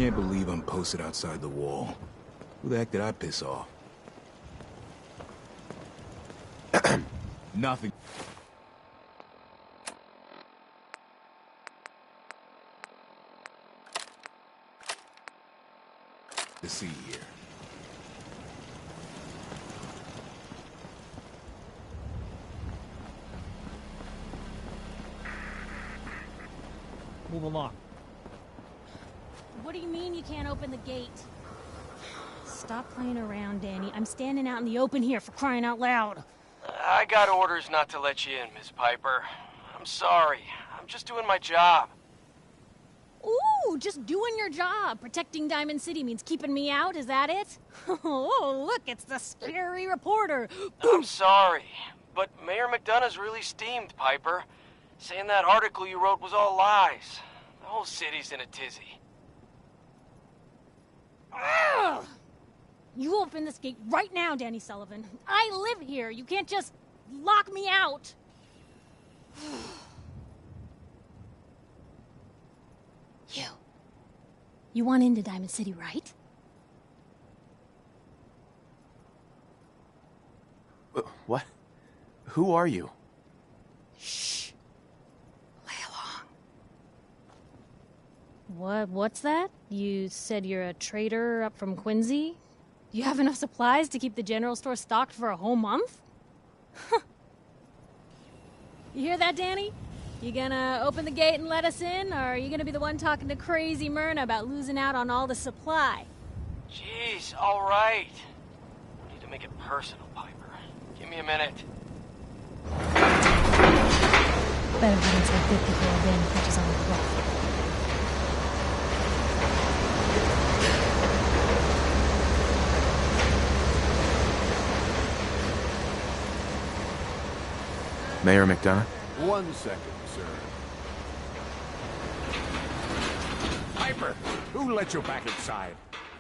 Can't believe I'm posted outside the wall. Who the heck did I piss off? Nothing. To see here. Move along. What do you mean you can't open the gate? Stop playing around, Danny. I'm standing out in the open here, for crying out loud. I got orders not to let you in, Miss Piper. I'm sorry. I'm just doing my job. Ooh, just doing your job. Protecting Diamond City means keeping me out, is that it? Oh, look, it's the scary reporter. I'm sorry, but Mayor McDonough's really steamed, Piper. Saying that article you wrote was all lies. The whole city's in a tizzy. Ugh. You open this gate right now, Danny Sullivan. I live here. You can't just lock me out. You want into Diamond City, right? What? Who are you? Shh. Lay along. What's that? You said you're a trader up from Quincy? You have enough supplies to keep the general store stocked for a whole month? You hear that, Danny? You gonna open the gate and let us in, or are you gonna be the one talking to crazy Myrna about losing out on all the supply? Jeez, all right. We need to make it personal, Piper. Give me a minute. Better hide inside good before a van catches on the bluff. Mayor McDonough? 1 second, sir. Piper, who let you back inside?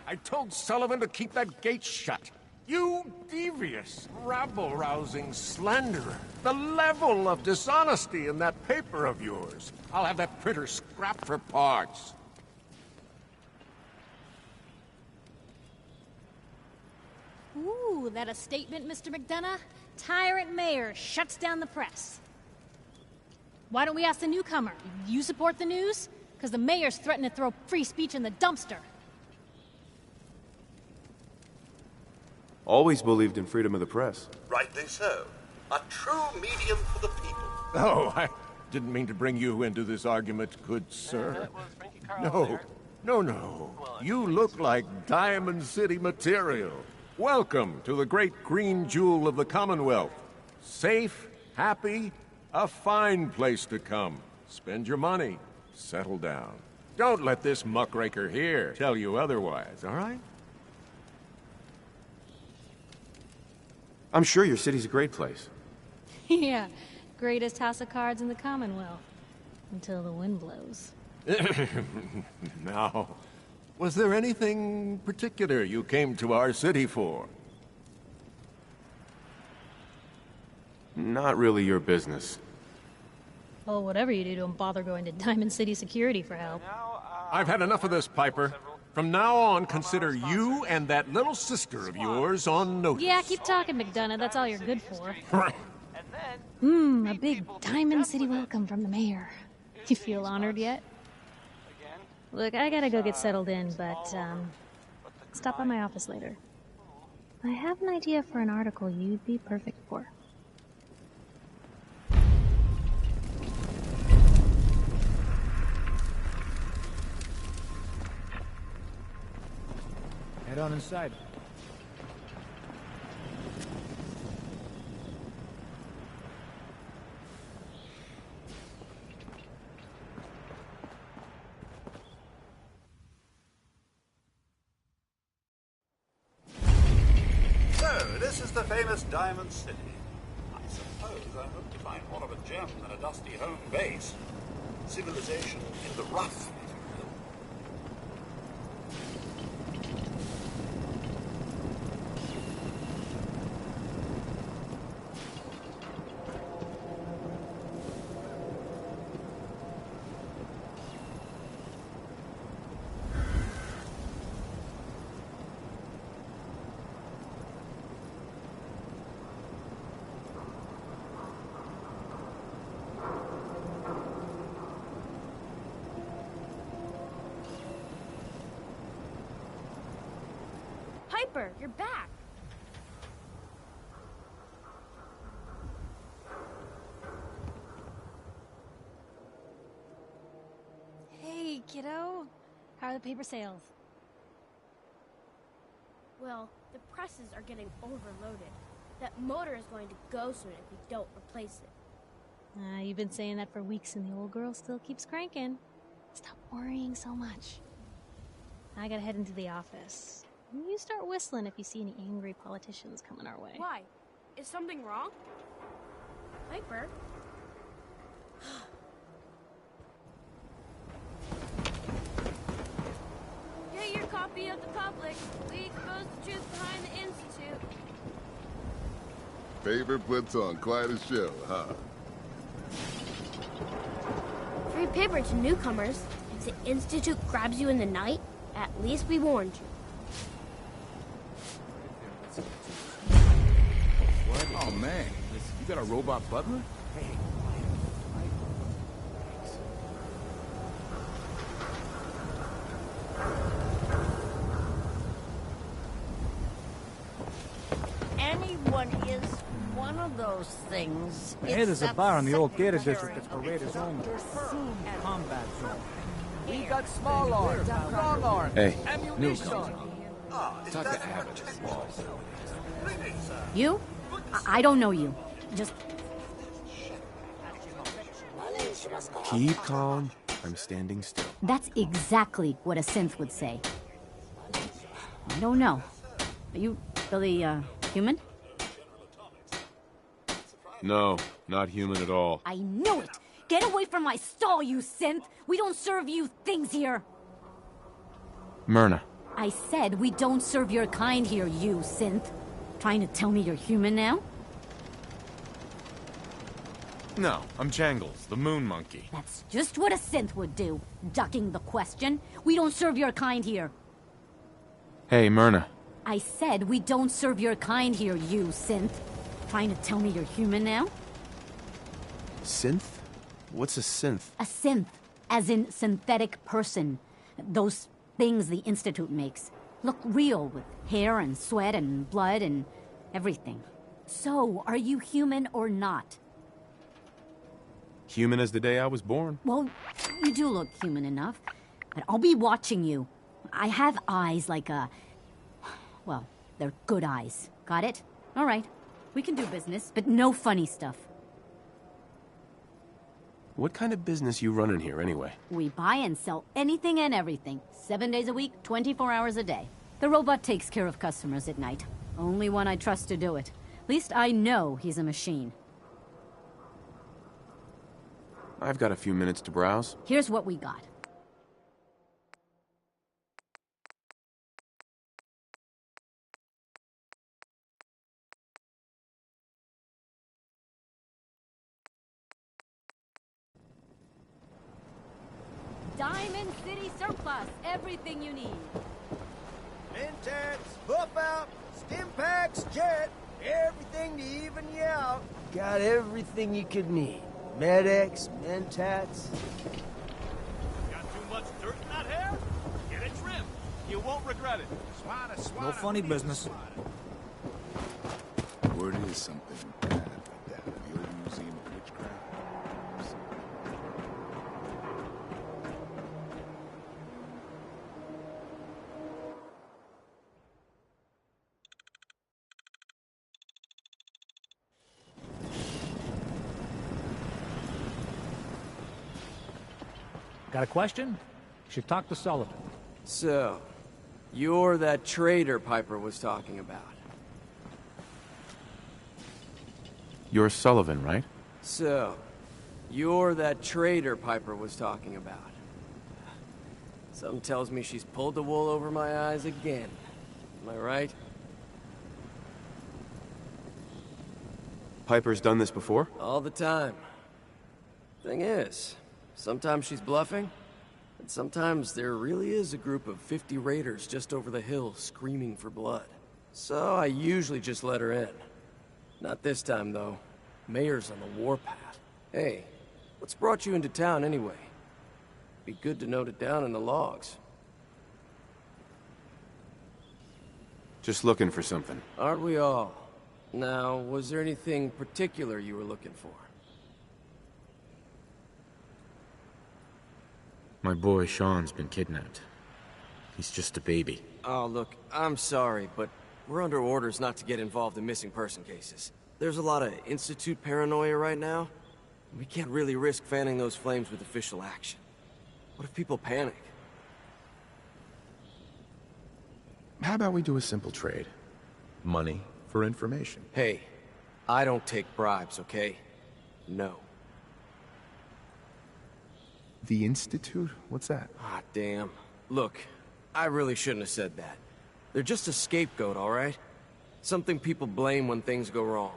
I told Sullivan to keep that gate shut. You devious, rabble-rousing slanderer. The level of dishonesty in that paper of yours. I'll have that printer scrapped for parts. Ooh, that a statement, Mr. McDonough? Tyrant mayor shuts down the press. Why don't we ask the newcomer? You support the news? Because the mayor's threatened to throw free speech in the dumpster. Always believed in freedom of the press. Rightly so. A true medium for the people. Oh, I didn't mean to bring you into this argument, good sir. No. You look like Diamond City material. Welcome to the great green jewel of the Commonwealth. Safe, happy, a fine place to come. Spend your money. Settle down. Don't let this muckraker here tell you otherwise, all right? I'm sure your city's a great place. Yeah, greatest house of cards in the Commonwealth. Until the wind blows. Now, was there anything particular you came to our city for? Not really your business. Well, whatever you do, don't bother going to Diamond City Security for help. I've had enough of this, Piper. From now on, consider you and that little sister of yours on notice. Yeah, keep talking, McDonough. That's all you're good for. A big Diamond City welcome from the mayor. You feel honored yet? Look, I gotta go get settled in, but, stop by my office later. I have an idea for an article you'd be perfect for. Head on inside. So, this is the famous Diamond City. I suppose I hope to find more of a gem than a dusty home base. Civilization in the rough, if you will. Piper, you're back. Hey, kiddo. How are the paper sales? Well, the presses are getting overloaded. That motor is going to go soon if we don't replace it. You've been saying that for weeks and the old girl still keeps cranking. Stop worrying so much. I gotta head into the office. You start whistling if you see any angry politicians coming our way. Why? Is something wrong? Piper? Get your copy of the public. We expose the truth behind the Institute. Paper puts on quite a show, huh? Free paper to newcomers. If the Institute grabs you in the night, at least we warned you. What? Oh, man. You got a robot butler? Anyone is one of those things. Hey, there's a bar in the old Gator District that's for Raiders only. Combat zone. We got small arms, long arms, Hey, ammunition. Talk to Abbott. You? I don't know you. Just keep calm. I'm standing still. that's exactly what a synth would say. I don't know. Are you really human? No, not human at all. I knew it. Get away from my stall, you synth. We don't serve you things here. Myrna. I said we don't serve your kind here, you synth. Trying to tell me you're human now? No, I'm Jangles, the moon monkey. That's just what a synth would do. Ducking the question. We don't serve your kind here. Hey, Myrna. I said we don't serve your kind here, you synth. Trying to tell me you're human now? Synth? What's a synth? A synth, as in synthetic person. Those things the Institute makes. Look real, with hair and sweat and blood and everything. So, are you human or not? Human as the day I was born. Well, you do look human enough. But I'll be watching you. I have eyes like a... Well, they're good eyes. Got it? All right. We can do business, but no funny stuff. What kind of business you running here, anyway? We buy and sell anything and everything. 7 days a week, 24 hours a day. The robot takes care of customers at night. Only one I trust to do it. At least I know he's a machine. I've got a few minutes to browse. Here's what we got. Diamond City Surplus. Everything you need. Mentats, buff out, stim packs, jet, everything to even you out. Got everything you could need. Med-X, Mentats. Got too much dirt in that hair? Get it trimmed. You won't regret it. No funny business. Word is something bad like that at the old Museum of Witchcraft. Got a question? You should talk to Sullivan. So, you're that trader Piper was talking about. You're Sullivan, right? So, you're that trader Piper was talking about. Something tells me she's pulled the wool over my eyes again. Am I right? Piper's done this before? All the time. Thing is, sometimes she's bluffing, and sometimes there really is a group of 50 raiders just over the hill screaming for blood. So I usually just let her in. Not this time, though. Mayor's on the warpath. Hey, what's brought you into town anyway? Be good to note it down in the logs. Just looking for something. Aren't we all? Now, was there anything particular you were looking for? My boy Sean's been kidnapped. He's just a baby. Oh, look, I'm sorry, but we're under orders not to get involved in missing person cases. There's a lot of Institute paranoia right now. We can't really risk fanning those flames with official action. What if people panic? How about we do a simple trade? Money for information. Hey, I don't take bribes, okay? No. The Institute? What's that? Ah, damn. Look, I really shouldn't have said that. They're just a scapegoat, all right? Something people blame when things go wrong.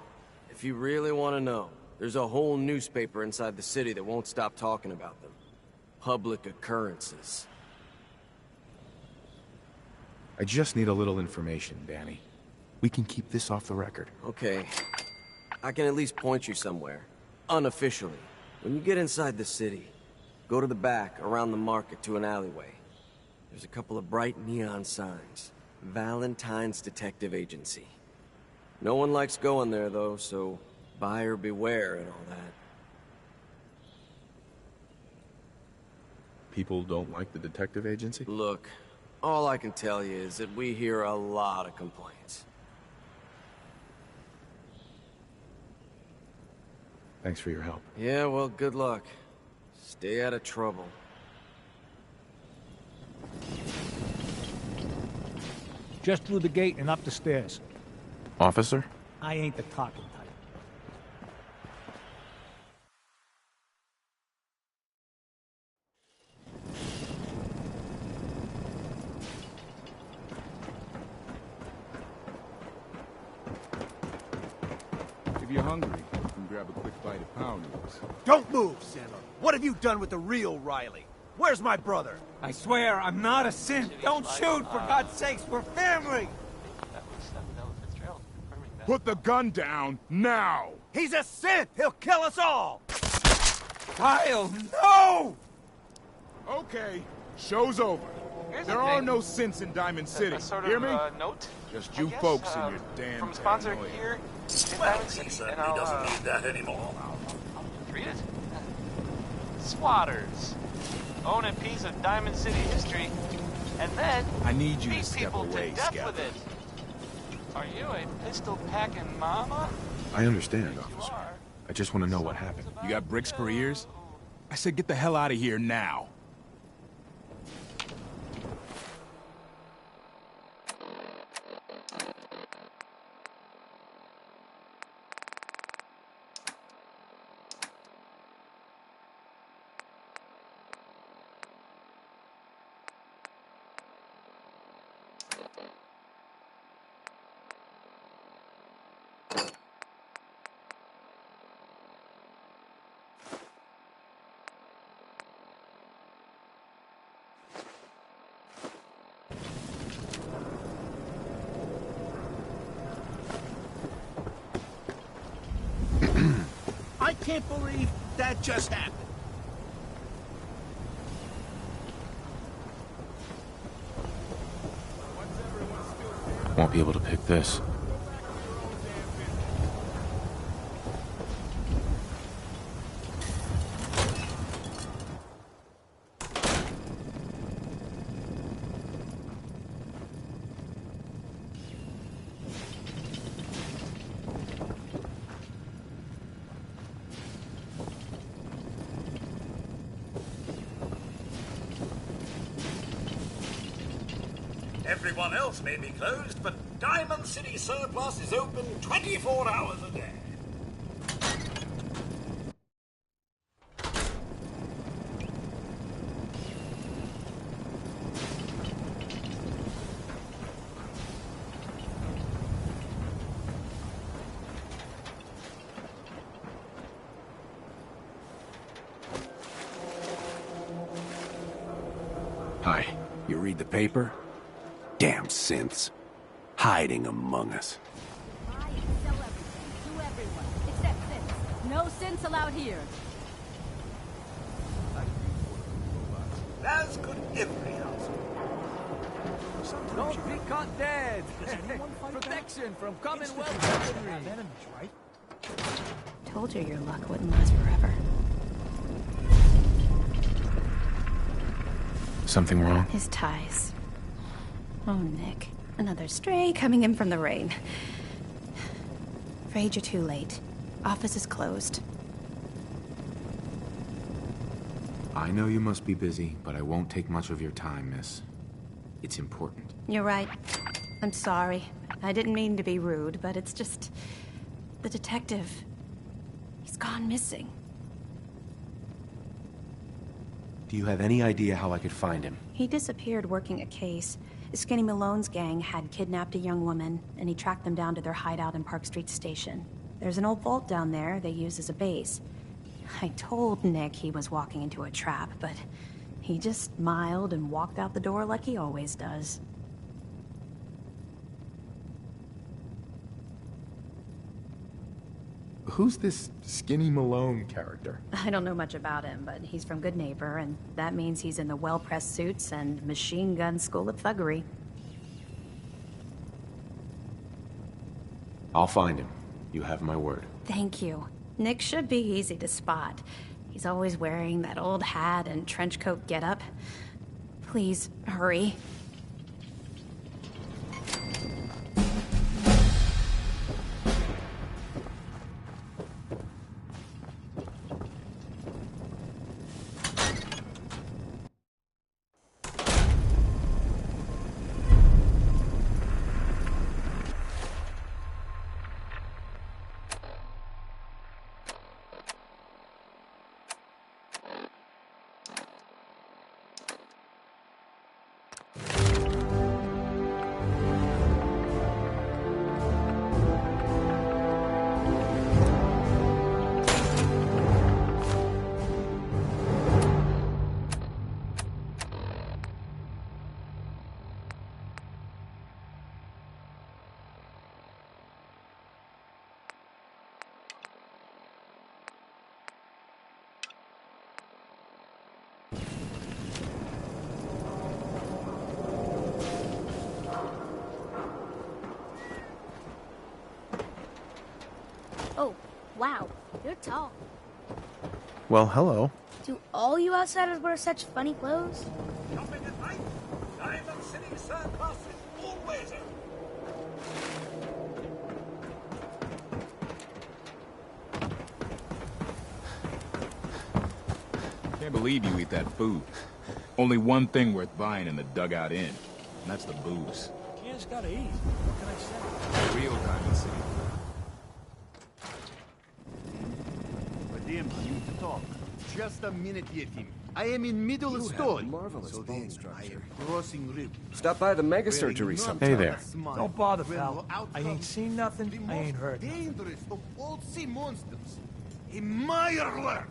If you really want to know, there's a whole newspaper inside the city that won't stop talking about them. Public occurrences. I just need a little information, Danny. We can keep this off the record. Okay. I can at least point you somewhere. Unofficially. When you get inside the city, go to the back, around the market to an alleyway. There's a couple of bright neon signs. Valentine's Detective Agency. No one likes going there, though, so buyer beware and all that. People don't like the detective agency? Look, all I can tell you is that we hear a lot of complaints. Thanks for your help. Yeah, well, good luck. Stay out of trouble. Just through the gate and up the stairs. Officer? I ain't the talking type. If you're hungry, you can grab a quick bite of pound noodles. Don't move, Sandler. What have you done with the real Riley? Where's my brother? I swear, I'm not a synth. Don't shoot, for God's sakes, we're family! Put the gun down, now! He's a synth! He'll kill us all! Kyle, no! Okay, show's over. There are no synths in Diamond City, hear me? Note? Just you folks and your damn from sponsor paranoia. here in Well, Diamond he City, certainly and I'll doesn't need that anymore. read it. Swatters. Own a piece of Diamond City history, and then I need you to beat step people away, to death Scout. with it. Are you a pistol-packing mama? I understand, You officer. are. I just want to know what happened. You got bricks for ears? I said get the hell out of here now. I can't believe that just happened. Won't be able to pick this. Everyone else may be closed, but Diamond City Surplus is open 24 hours a day. Hi. You read the paper? Damn synths. Hiding among us. Buy and sell everything to everyone, except synths. No synths allowed here. As could every household. Don't be caught dead. Protection from Commonwealth weaponry. Right? Told you your luck wouldn't last forever. Something wrong? His ties. Oh, Nick. Another stray coming in from the rain. Afraid you're too late. Office is closed. I know you must be busy, but I won't take much of your time, miss. It's important. You're right. I'm sorry. I didn't mean to be rude, but it's just... the detective... he's gone missing. Do you have any idea how I could find him? He disappeared working a case. Skinny Malone's gang had kidnapped a young woman, and he tracked them down to their hideout in Park Street Station. There's an old vault down there they use as a base. I told Nick he was walking into a trap, but he just smiled and walked out the door like he always does. Who's this Skinny Malone character? I don't know much about him, but he's from Good Neighbor, and that means he's in the well-pressed suits and machine gun school of thuggery. I'll find him. You have my word. Thank you. Nick should be easy to spot. He's always wearing that old hat and trench coat getup. Please, hurry. Oh, wow, you're tall. Well, hello. Do all you outsiders wear such funny clothes? Shopping at night? Diamond City Circus is always open. Can't believe you eat that food. Only one thing worth buying in the Dugout Inn, and that's the booze. You just gotta eat. What can I say? Real Diamond City. Vadim, I need to talk. Just a minute, Yetim. I am in middle of story. So then, I am crossing river. Stop by the mega surgery sometime. Hey there. Don't bother, pal. I ain't seen nothing, I ain't heard nothing. Dangerous of all sea monsters. A Meyerlurk.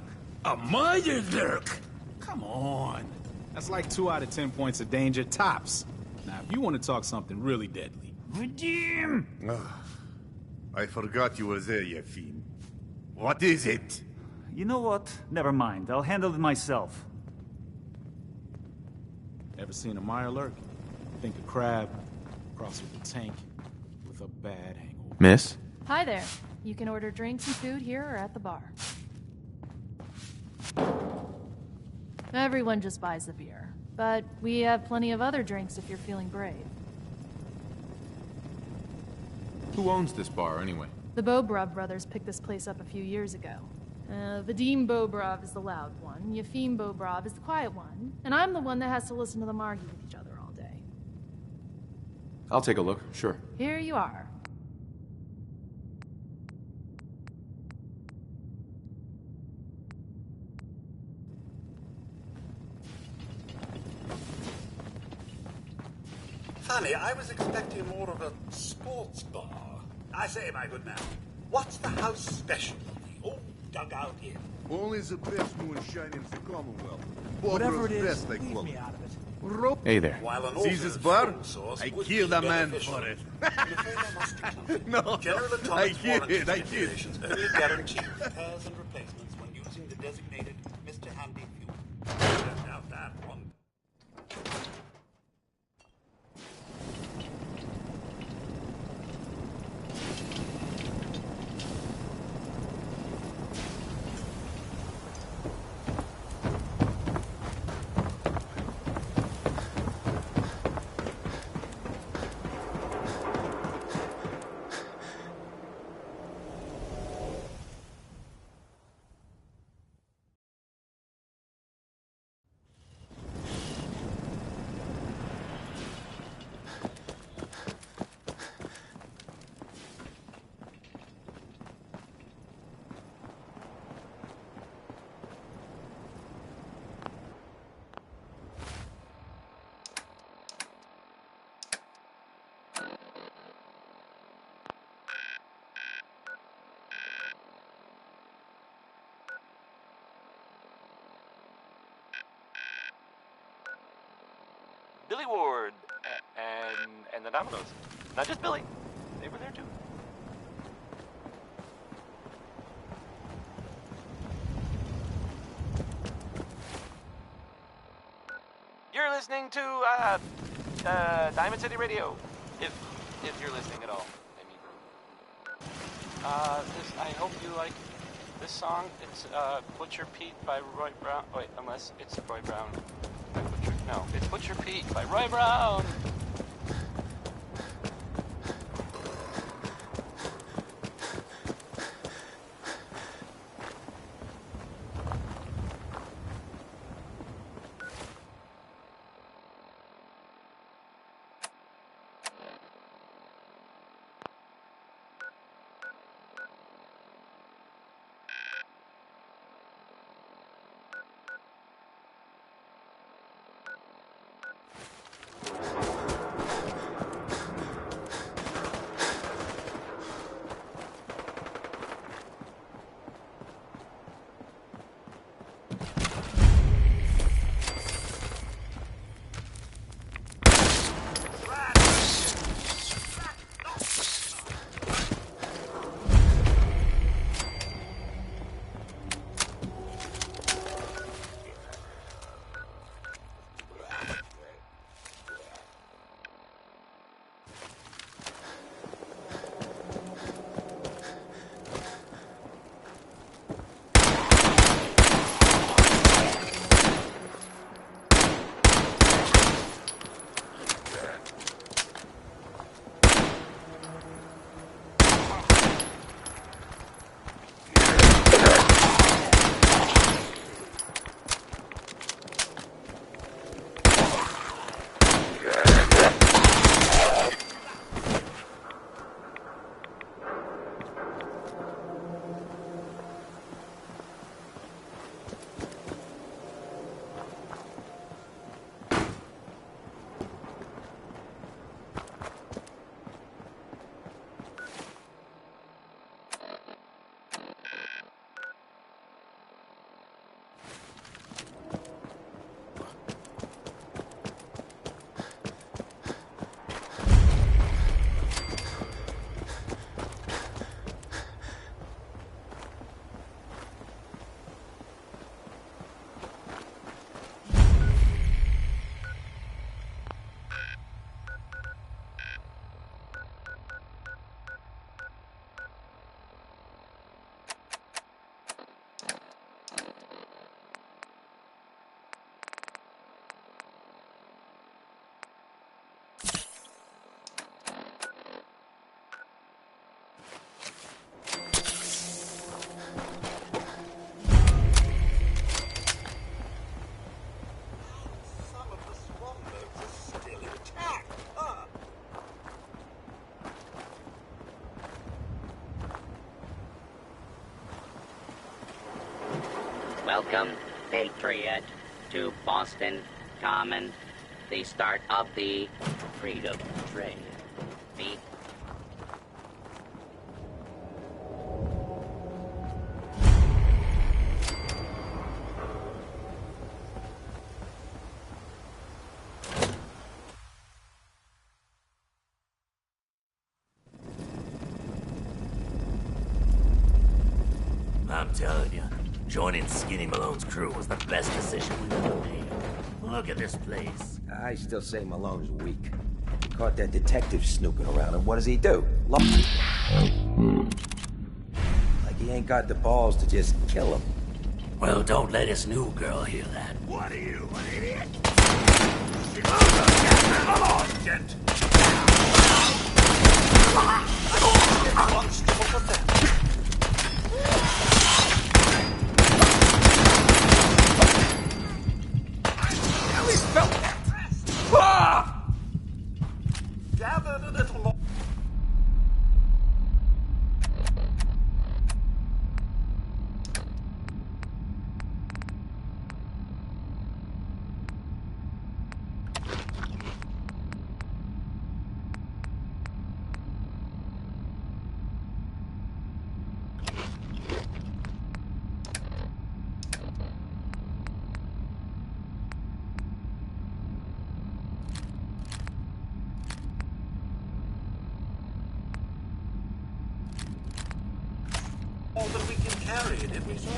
A Meyerlurk? Come on. That's like 2 out of 10 points of danger tops. Now, if you want to talk something really deadly. Vadim! I forgot you were there, Yefim. What is it? You know what? Never mind. I'll handle it myself. Ever seen a Meyerlurk? Think a crab, cross with a tank, with a bad hangover. Miss? Hi there. You can order drinks and food here or at the bar. Everyone just buys the beer, but we have plenty of other drinks if you're feeling brave. Who owns this bar, anyway? The Bobrov brothers picked this place up a few years ago. Vadim Bobrov is the loud one, Yefim Bobrov is the quiet one, and I'm the one that has to listen to them argue with each other all day. I'll take a look, sure. Here you are. Funny, I was expecting more of a sports bar. I say, my good man, what's the house special of the old Dugout Inn? Only the best moonshine in the Commonwealth. Whatever it is, best, they leave call me it. out of it. Hey there. While an See this bar? food source I would killed be a man beneficial. for it. I'm afraid I must decline. No, General I Atomics did, warranty I did. stipulations only guarantee repairs and replacements when using the designated Mr. Handy fuel. I don't doubt that one. Billy Ward, and the Dominoes. Not just Billy. They were there too. You're listening to Diamond City Radio, if you're listening at all. I mean, I hope you like this song. It's Butcher Pete by Roy Brown. Wait, unless it's Roy Brown. No, it's Butcher Pete by Roy Brown. Welcome, Patriot, to Boston Common, the start of the Freedom Train. The I'm telling you, joining Skinny Malone's crew was the best decision we've ever made. Look at this place. I still say Malone's weak. He caught that detective snooping around, and what does he do? Like he ain't got the balls to just kill him. Well, don't let his new girl hear that. What are you, an idiot? Come on, gent! Gathered a little more. that we can carry, did we, sir?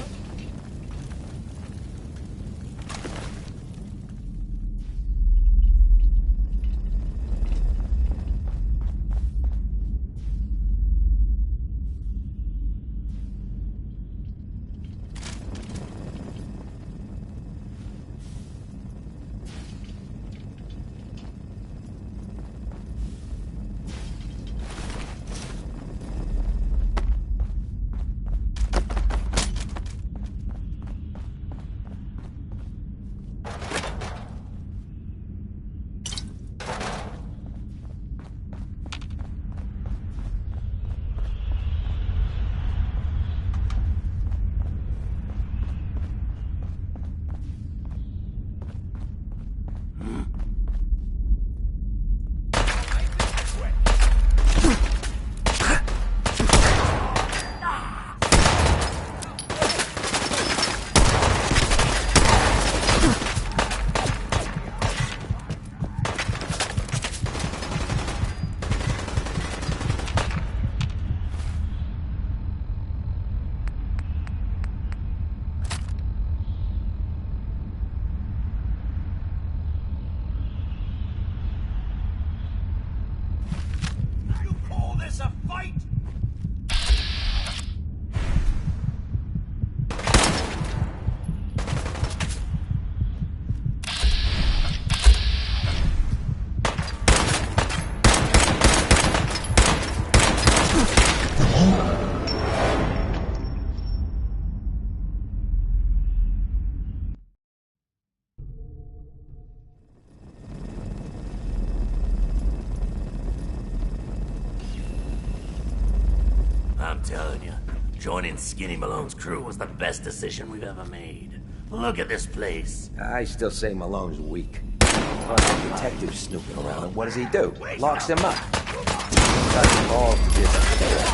I'm telling you, joining Skinny Malone's crew was the best decision we've ever made. Look at this place. I still say Malone's weak. Well, the detective's snooping around, and what does he do? Locks him up. Got the balls to just kill him.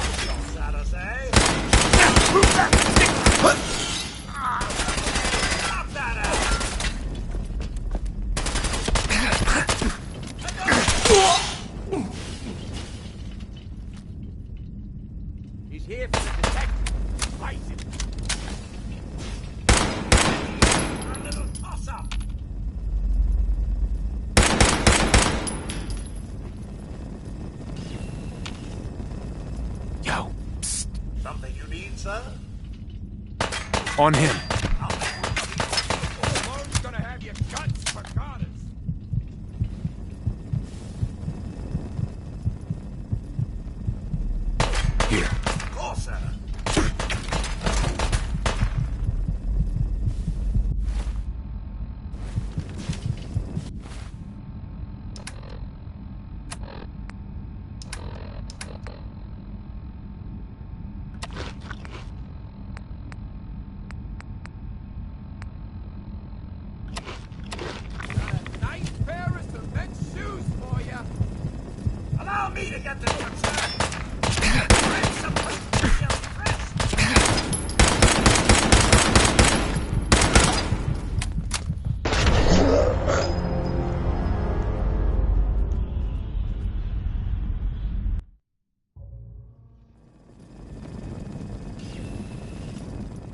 He's here for the detective. Fight him. A little toss-up. Yo, psst. Something you need, sir? On him. Malone's gonna have your guts for garters. Here. Of course, sir. Nice pair of cement shoes for you. Allow me to get this one, sir.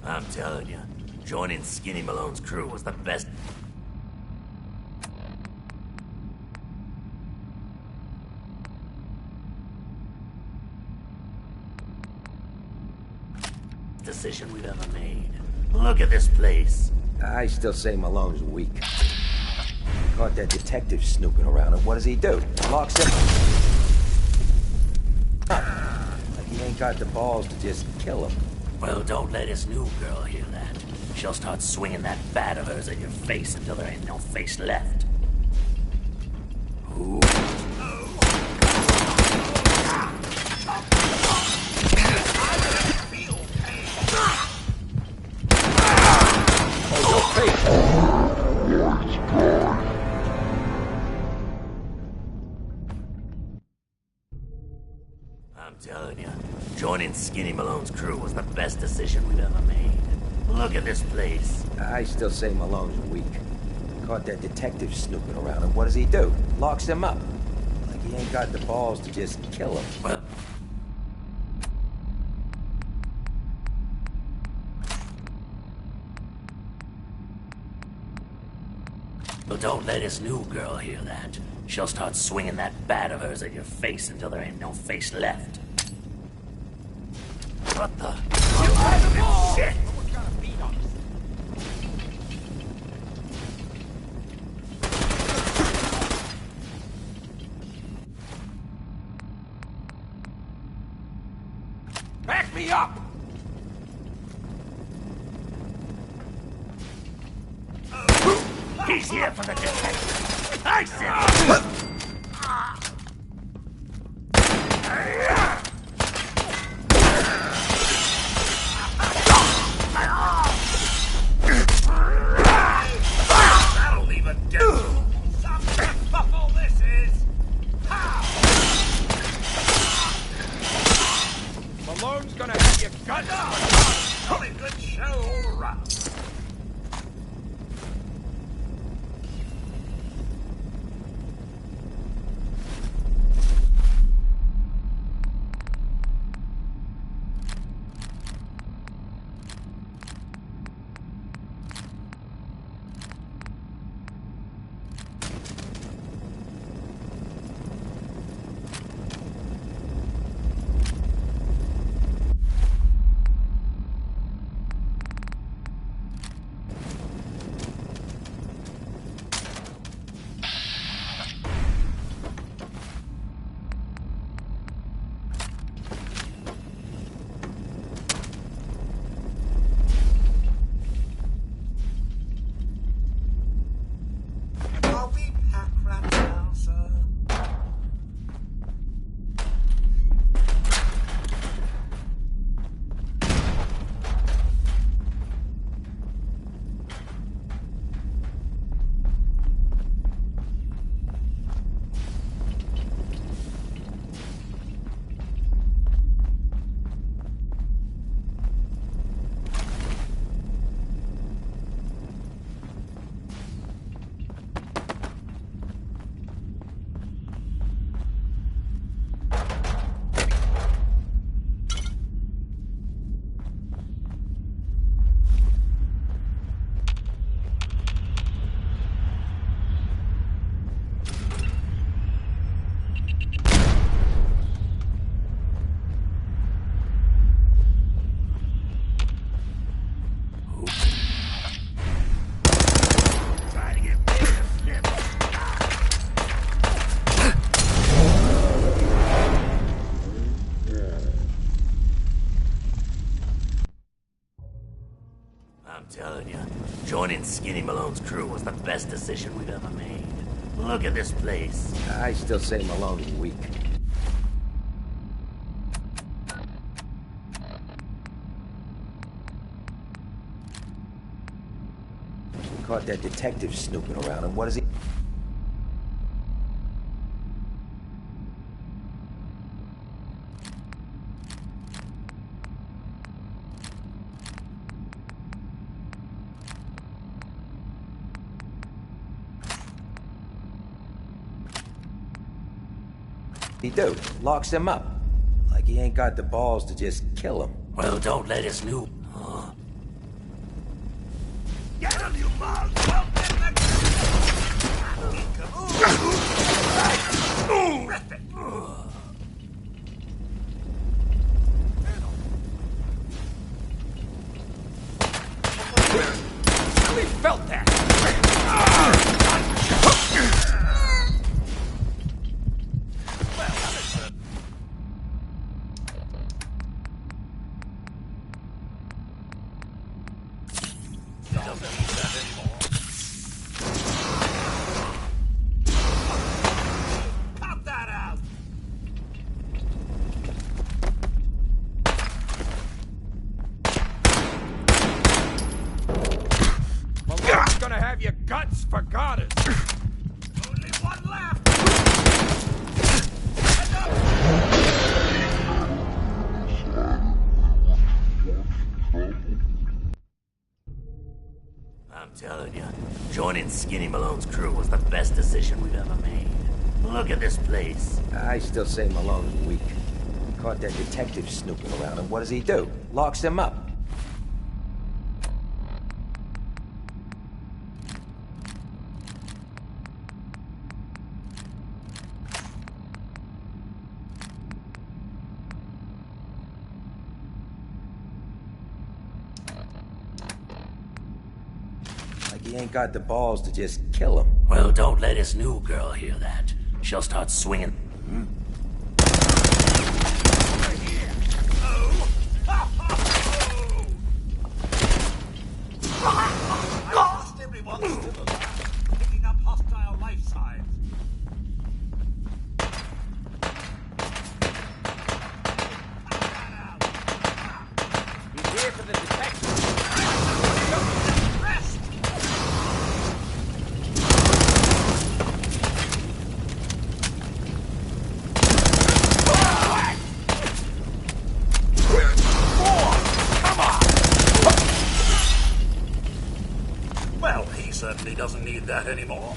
I'm telling you, joining Skinny Malone's crew was the best decision we've ever made. Look at this place. I still say Malone's weak. Caught that detective snooping around, and what does he do? Locks him up. Like he ain't got the balls to just kill him. Well, don't let his new girl hear that. She'll start swinging that bat of hers at your face until there ain't no face left. Ooh. I'm telling you, joining Skinny Malone's crew was the best decision we've ever made. Look at this place. I still say Malone's weak. Caught that detective snooping around, and what does he do? Locks him up. Like he ain't got the balls to just kill him. Well, But don't let his new girl hear that. She'll start swinging that bat of hers at your face until there ain't no face left. What the? Shit! Back me up! He's here for the detective. I said. That'll leave a dent. Some kerfuffle this is. Malone's gonna have you gunned up. Only good show all around. Telling you, joining Skinny Malone's crew was the best decision we've ever made. Look at this place. I still say Malone's weak. We caught that detective snooping around, and what is he? He do. Locks him up. Like he ain't got the balls to just kill him. Well, don't let his new... Get him, you mug! We felt that! Pop that out! Malone's gonna have your guts for garters! Only one left! I'm telling you, joining Skinny Malone's crew was the best decision we've ever made. Look at this place. I still say Malone's weak. We caught that detective snooping around, and what does he do? Locks him up. Like he ain't got the balls to just kill him. Well, don't let his new girl hear that. She'll start swinging. Everyone's still alive, picking up hostile life signs. He's here for the detection. Well, he certainly doesn't need that anymore.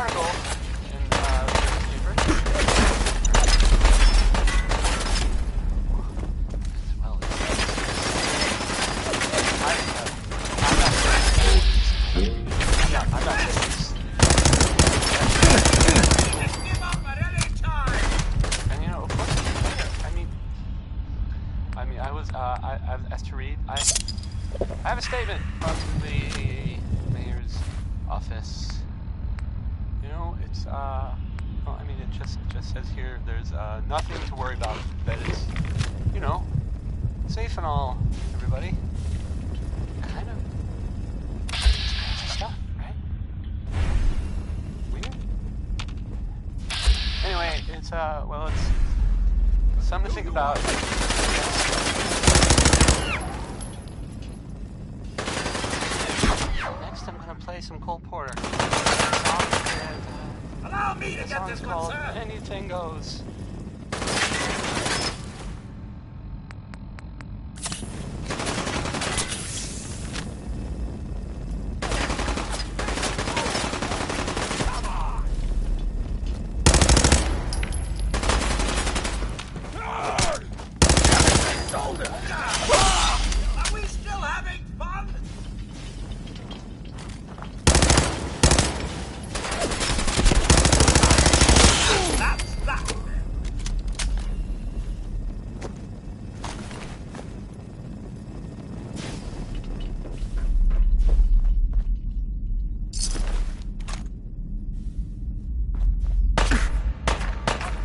article in the newspaper. Well, I'm not and you know, of course, I mean, as to read, I have a statement from the mayor's office. You know, it's well, I mean, it just says here there's nothing to worry about. That it's, you know, safe and all. Everybody, kind of crazy stuff, right? Weird. Anyway, it's well, it's something to think about. Next, I'm gonna play some Cole Porter. Allow me to get this one, sir. Anything Goes. Are we still having fun? That's that.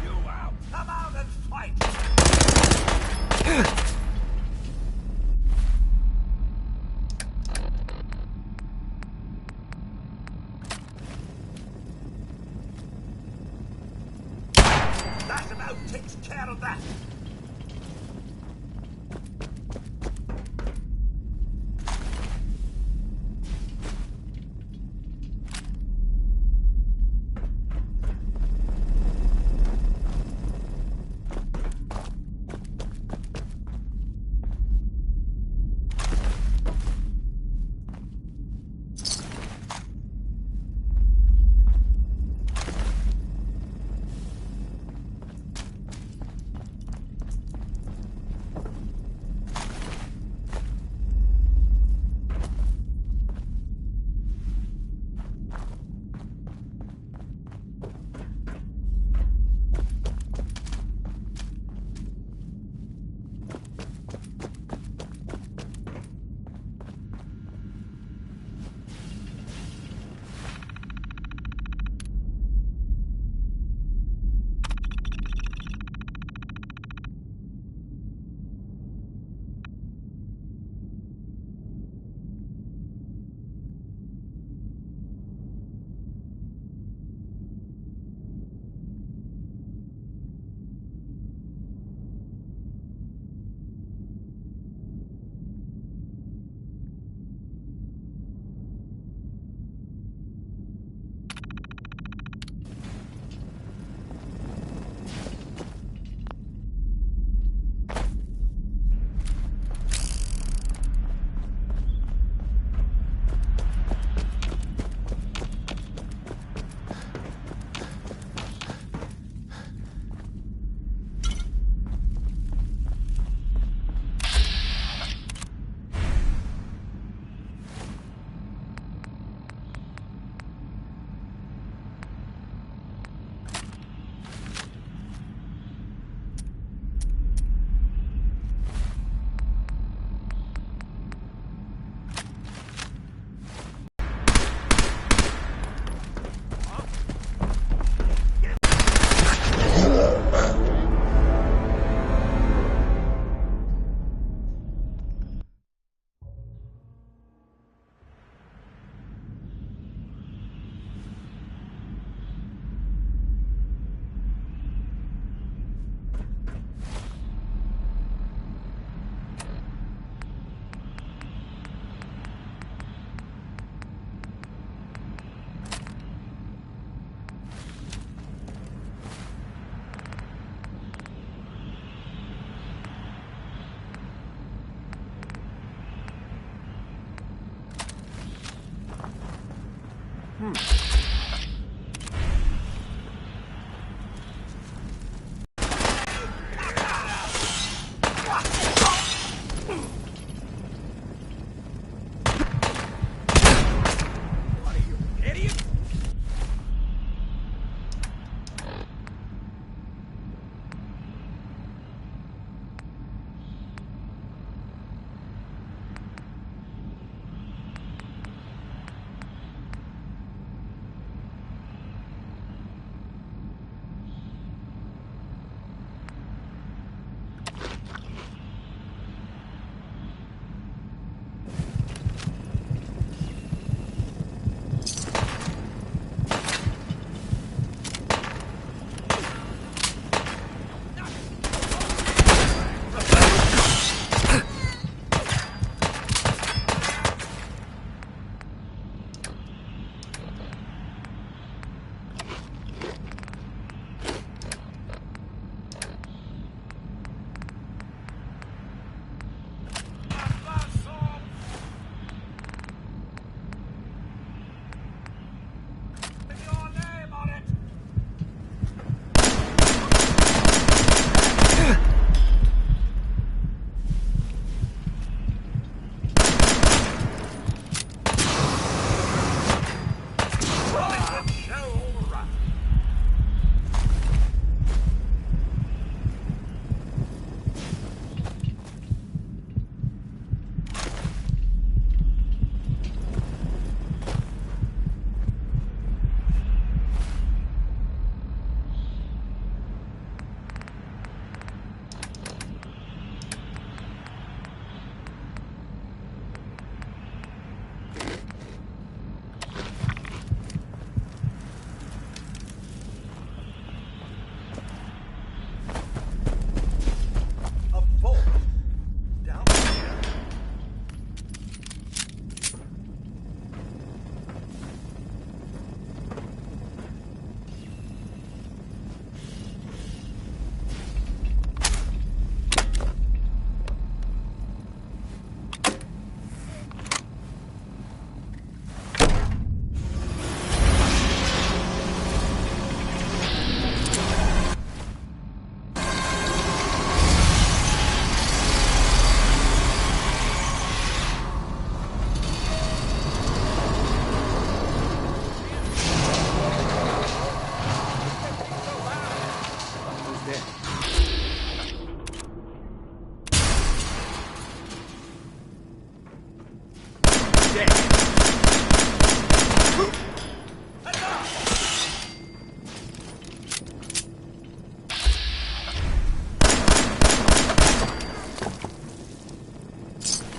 You out. Come out and fight. That about takes care of that.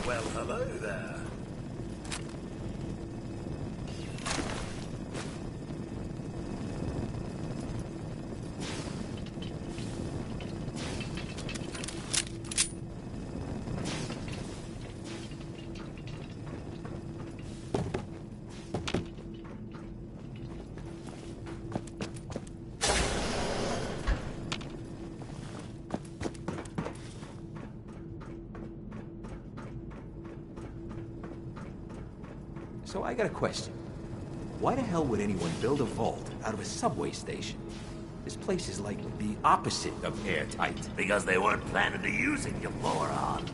Well, hello there. So I got a question. Why the hell would anyone build a vault out of a subway station? This place is like the opposite of airtight. Because they weren't planning to use it, you moron.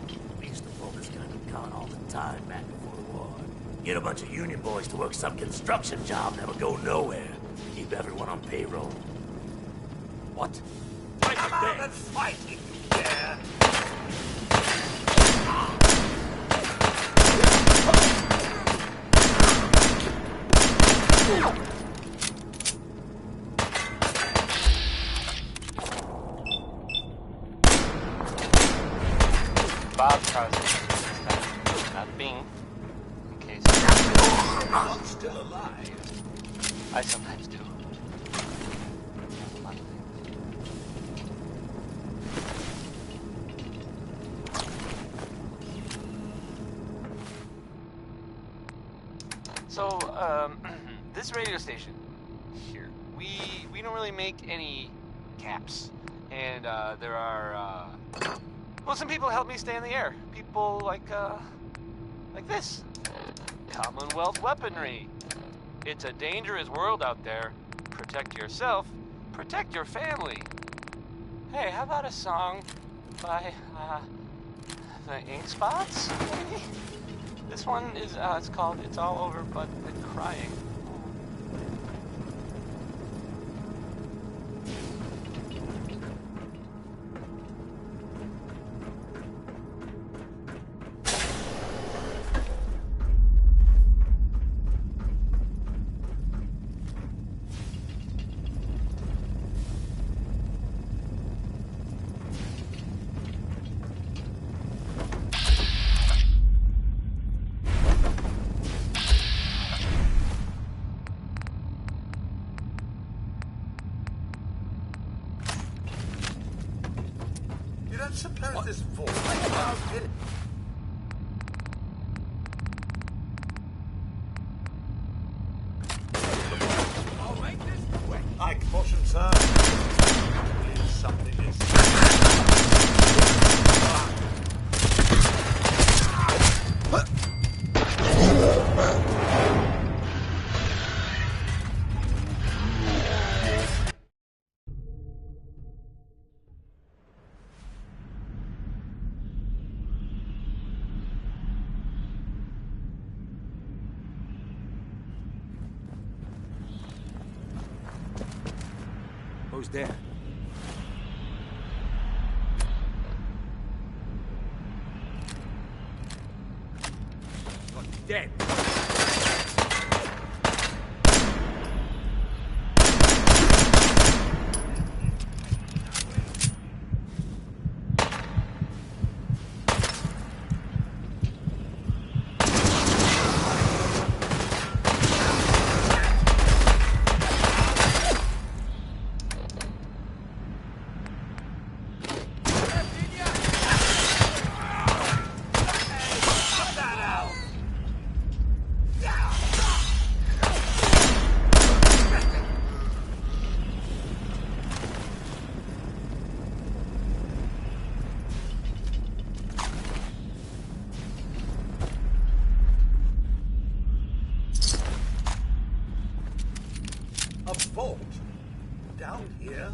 We used to pull this kind of con all the time back before the war. Get a bunch of union boys to work some construction job that would go nowhere. Keep everyone on payroll. What? Come out and fight if you dare! Bob Crosby. Not Bing. In case. I'm still alive. I sometimes do. So, this radio station here, we don't really make any caps, and there are well, some people help me stay in the air. People like this, Commonwealth weaponry. It's a dangerous world out there. Protect yourself, protect your family. Hey, how about a song by the Ink Spots? Maybe? This one is, it's called It's All Over But the Crying. You don't suppose this vault is it? I'll make this quick. I caution, sir. Please, something is... Who's there? Look, dead. A vault? Down here?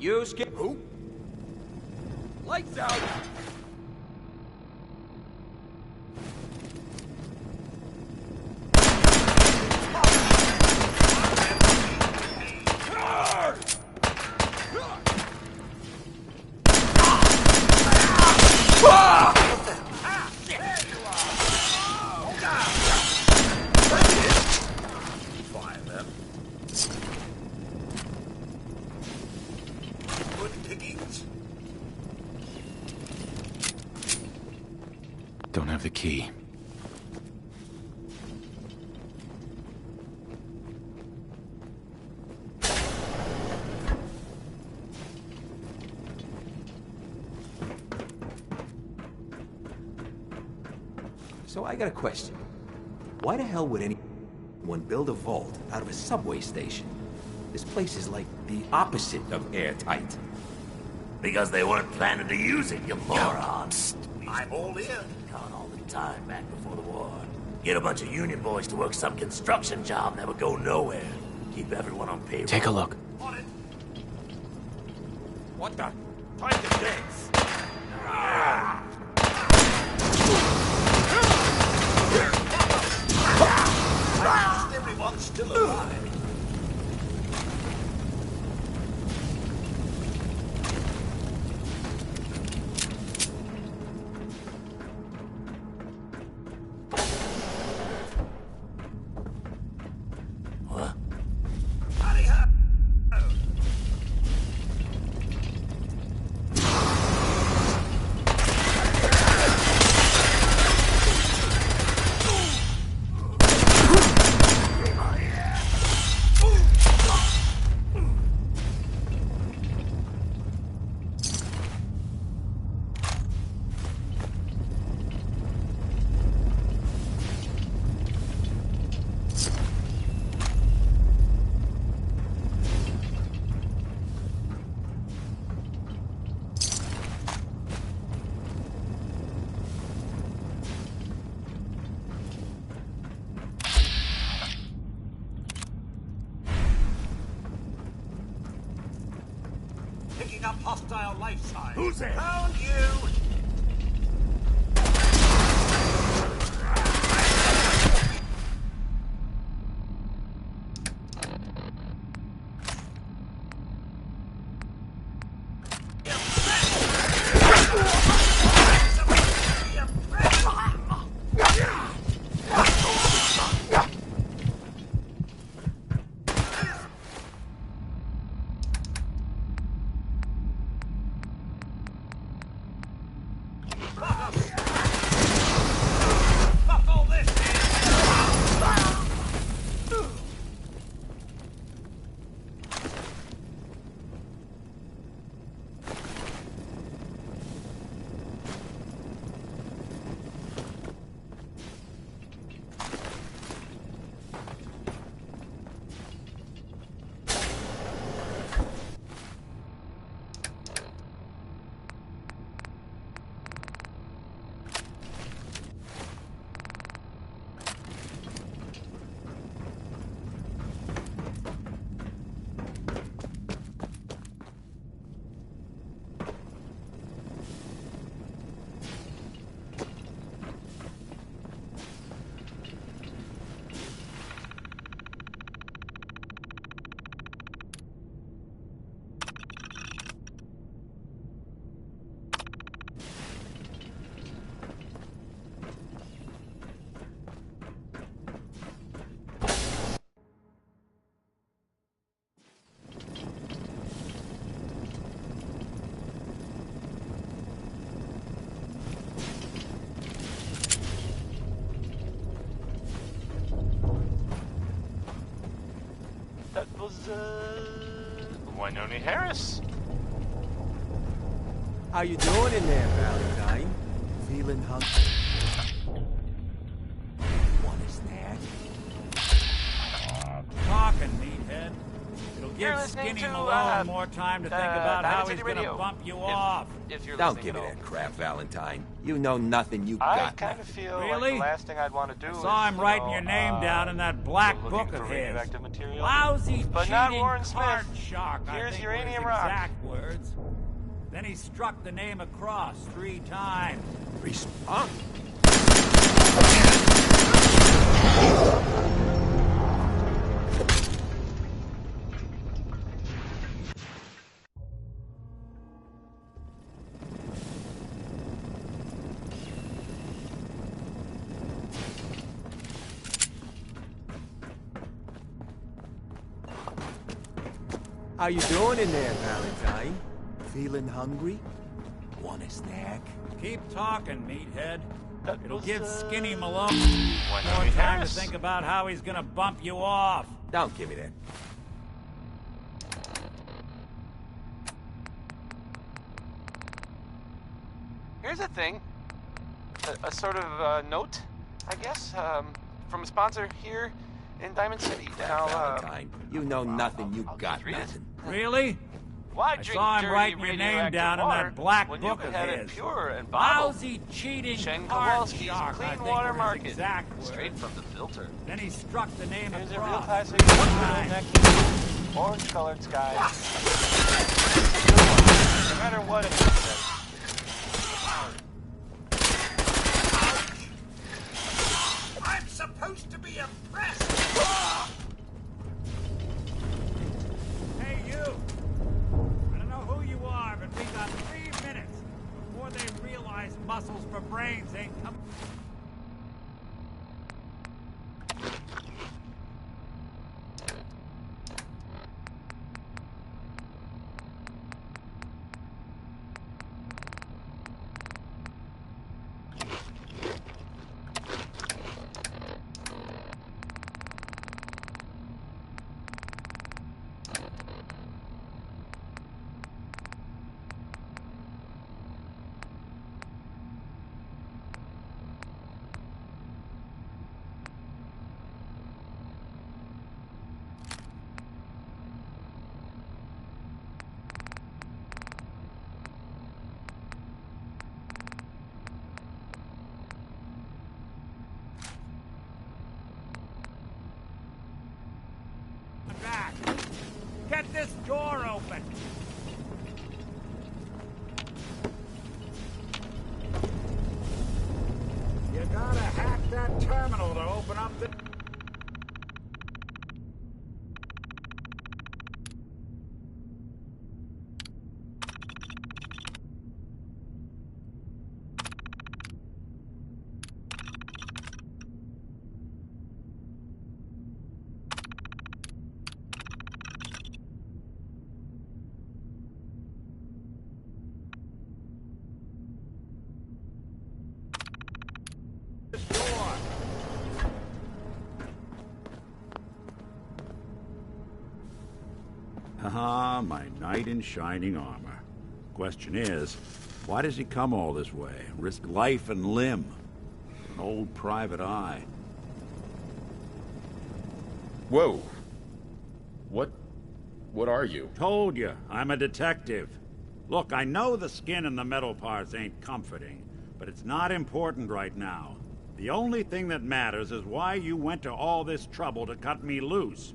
You skip. Who? Lights out! Fire them. Good pickings. Don't have the key. So I got a question. Why the hell would anyone build a vault out of a subway station? This place is like the opposite of airtight. Because they weren't planning to use it, you moron. I'm all in. Gone all the time back before the war. Get a bunch of union boys to work some construction job that would go nowhere. Keep everyone on payroll. Take a look. On it. What the? Time to dance. Everyone's still alive. What? Hurry up! Picking up hostile life signs. Who's there? Found you! That was, Winona Harris. How you doing in there, Valentine? Feeling hungry? Want a snack? Talking, meathead. It'll give Skinny Malone more time to think about how he's gonna bump you off. If you're Don't give me that crap, Valentine. You know nothing, you got kind of feel really? like the last thing I'd want to do I saw him writing your name down in that black book of his. Lousy, but cheating, not Warren Smith. card shark, Here's I think uranium were his rock. exact words. Then he struck the name across 3 times. Respond. How you doing in there, Valentine? Feeling hungry? Want a snack? Keep talking, meathead. It'll give Skinny Malone Why not more meet time to Harris? think about how he's gonna bump you off. Don't give me that. Here's a thing. A sort of note, I guess, from a sponsor here in Diamond City. Now, Valentine, you know nothing, you got nothing. Really? Why I drink saw him dirty writing your name radioactive down in water that black when book you of can have his. it pure and bottled? Lousy, cheating, Shane card Kowalski's shark, I Clean think Water were his Market. exact words. Straight from the filter. Then he struck the name Here's a real across. classic 3 times. turtleneck, orange-colored sky. No matter what it says. I'm supposed to be impressed. Hey, you! I don't know who you are, but we got 3 minutes before they realize muscles for brains ain't coming. Back. Get this door open. You gotta hack that terminal to open up the... Ah, my knight in shining armor. Question is, why does he come all this way? Risk life and limb? An old private eye. Whoa. What are you? Told you, I'm a detective. Look, I know the skin and the metal parts ain't comforting, but it's not important right now. The only thing that matters is why you went to all this trouble to cut me loose.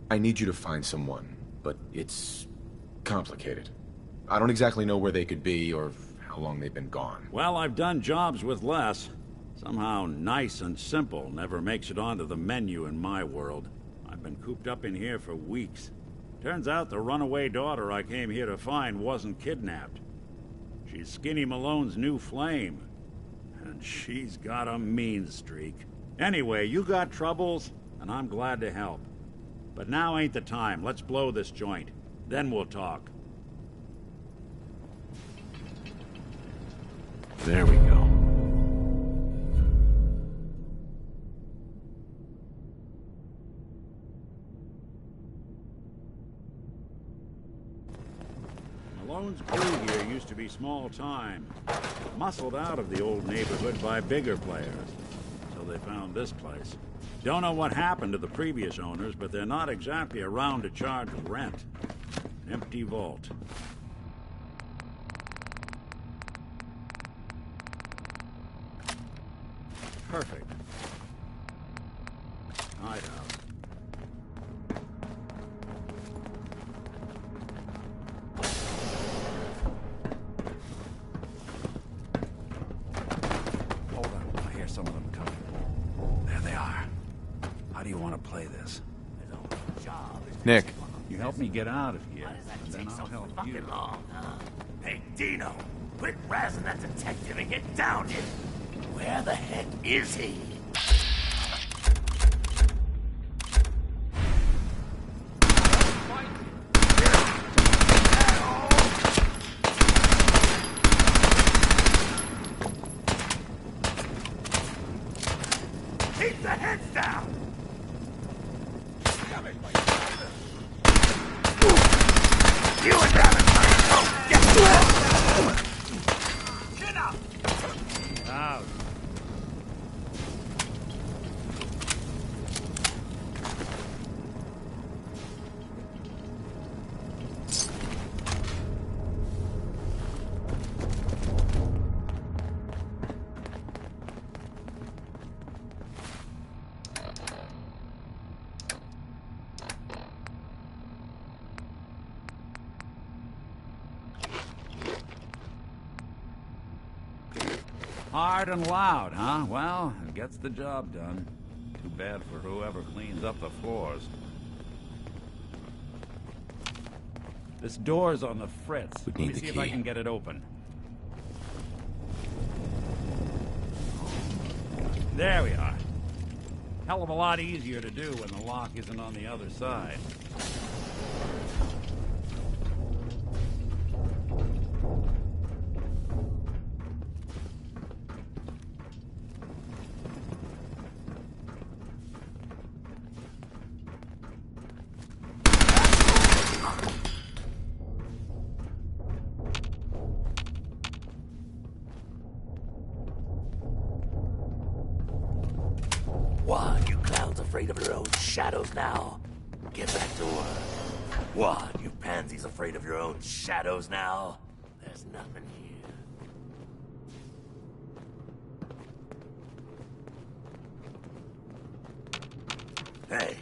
I need you to find someone, but it's complicated. I don't exactly know where they could be or how long they've been gone. Well, I've done jobs with less. Somehow nice and simple never makes it onto the menu in my world. I've been cooped up in here for weeks. Turns out the runaway daughter I came here to find wasn't kidnapped. She's Skinny Malone's new flame. And she's got a mean streak. Anyway, you got troubles, and I'm glad to help. But now ain't the time. Let's blow this joint. Then we'll talk. There we go. Malone's crew here used to be small time. Muscled out of the old neighborhood by bigger players. So they found this place. Don't know what happened to the previous owners, but they're not exactly around to charge rent. Empty vault. Perfect. Hideout. Hold on, I hear some of them coming. There they are. How do you want to play this? Nick. You help me get out of here, and then I'll help you. Long, huh? Hey, Dino, quit razzing that detective and get down here. Where the heck is he? Keep the heads down! You and Valentine, get up! Out. Hard and loud, huh? Well, it gets the job done. Too bad for whoever cleans up the floors. This door's on the fritz. Let me see if I can get it open. There we are. Hell of a lot easier to do when the lock isn't on the other side. What, you clowns afraid of your own shadows now? Get back to work. What, you pansies afraid of your own shadows now? There's nothing here. Hey.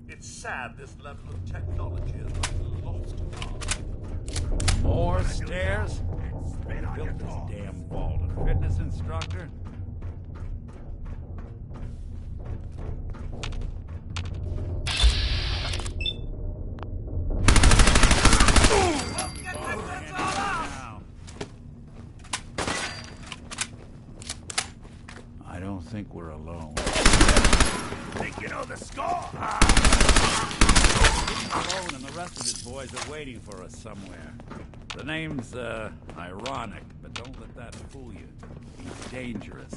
It's sad this level of technology is not lost now. More stairs? Who built this damn vault? A fitness instructor? I don't think we're alone. Think you know the score, huh? Malone and the rest of his boys are waiting for us somewhere. The name's, ironic, but don't let that fool you. He's dangerous.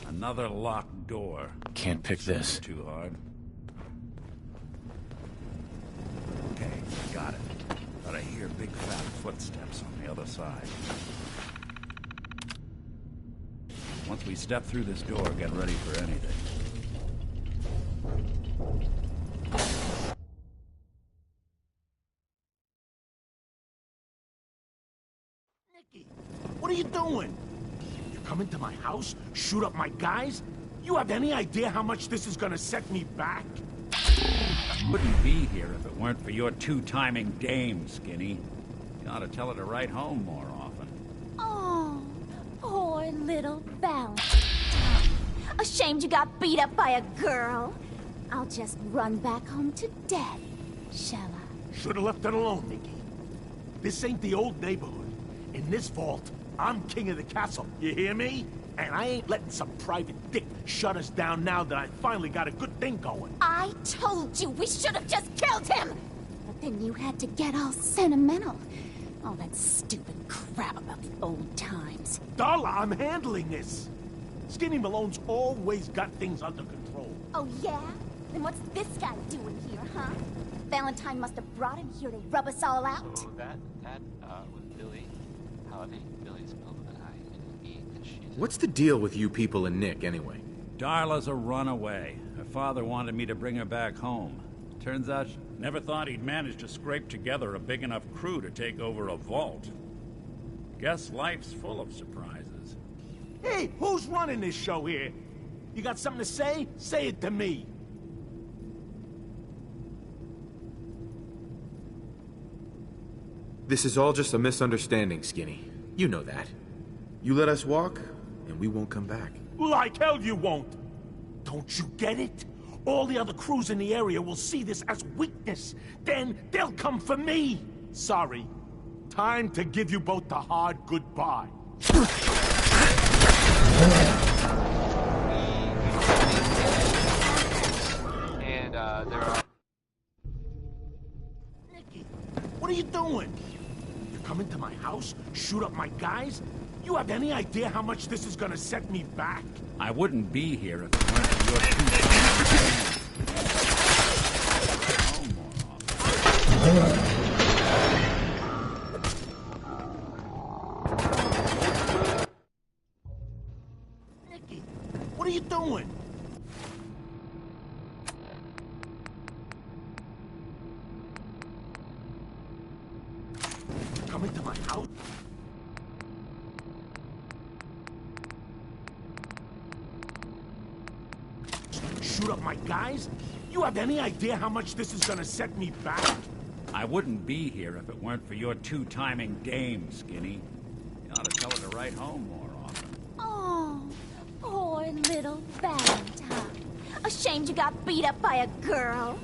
Another locked door. Can't pick this. Too hard. Okay, got it. But I hear big fat footsteps on the other side. Once we step through this door, get ready for anything. Nicky, what are you doing? You come into my house, shoot up my guys? You have any idea how much this is gonna set me back? I wouldn't be here if it weren't for your two-timing dame, Skinny. You ought to tell her to write home more often. Oh, poor little Valentine. Ashamed you got beat up by a girl. I'll just run back home to Daddy, shall I? Should've left it alone, Nicky. This ain't the old neighborhood. In this vault, I'm king of the castle. You hear me? And I ain't letting some private dick shut us down now that I finally got a good thing going. I told you we should have just killed him! But then you had to get all sentimental. All that stupid crap about the old times. Darla, I'm handling this. Skinny Malone's always got things under control. Oh, yeah? Then what's this guy doing here, huh? Valentine must have brought him here to rub us all out. So that was Billy. Holiday. Billy's spelled with an I and an E, and she's... What's the deal with you people and Nick, anyway? Darla's a runaway. Her father wanted me to bring her back home. Turns out she never thought he'd manage to scrape together a big enough crew to take over a vault. Guess life's full of surprises. Hey, who's running this show here? You got something to say? Say it to me. This is all just a misunderstanding, Skinny. You know that. You let us walk, and we won't come back. Like hell you won't! Don't you get it? All the other crews in the area will see this as weakness. Then they'll come for me! Sorry. Time to give you both the hard goodbye. And, there are... Nicky, what are you doing? You come into my house, shoot up my guys? You have any idea how much this is gonna set me back? I wouldn't be here if it weren't for your two... Nicky, what are you doing? Come into my house? Shoot up my guys? You have any idea how much this is gonna set me back? I wouldn't be here if it weren't for your two-timing dame, Skinny. You ought to tell her to write home more often. Oh, poor little Valentine. Ashamed you got beat up by a girl.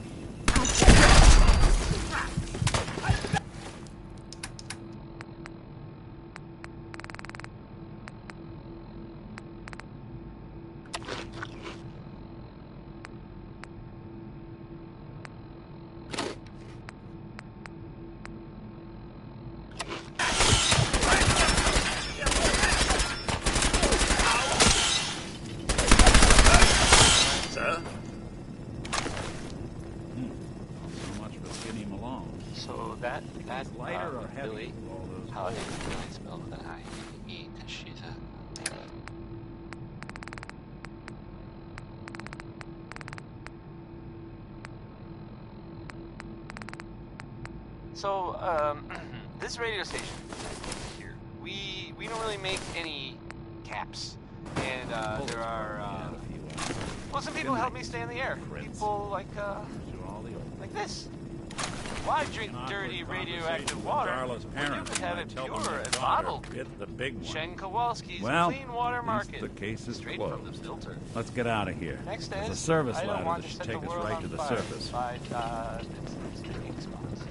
Lighter or heavy? Billy. Holiday. Billy spelled with an I and an E, and she's a... So, this radio station here, we don't really make any caps, and there are well, some people help me stay in the air. People like this. Why drink dirty radioactive water when you could have it pure and bottled? The big one. Chen Kowalski's Well, Clean Water Market. the case is Straight closed. from the filter. Let's get out of here. Next There's a is, service I don't ladder want that to should set take the us world right on to the fire surface. By, it's the ink spots.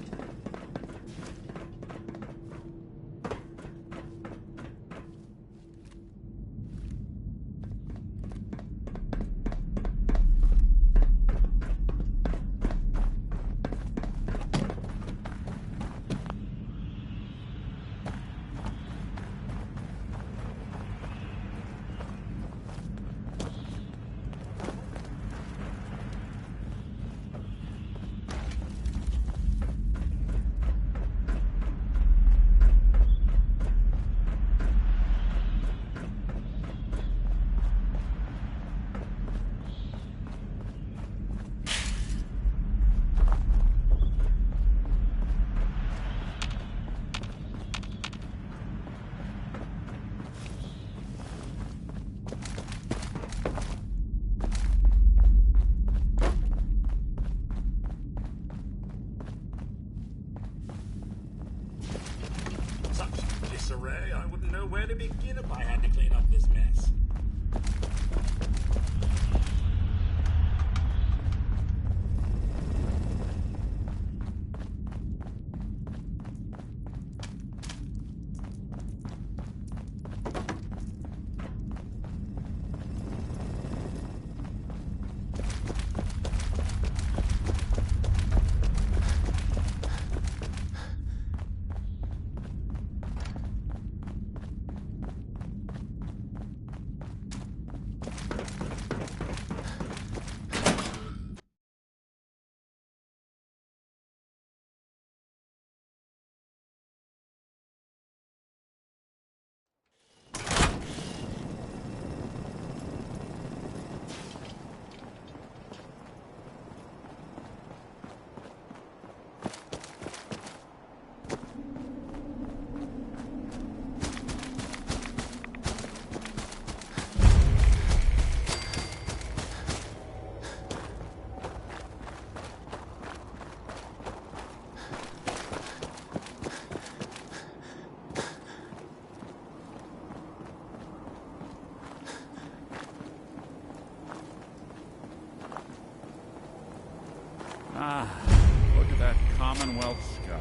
Ah, look at that Commonwealth sky.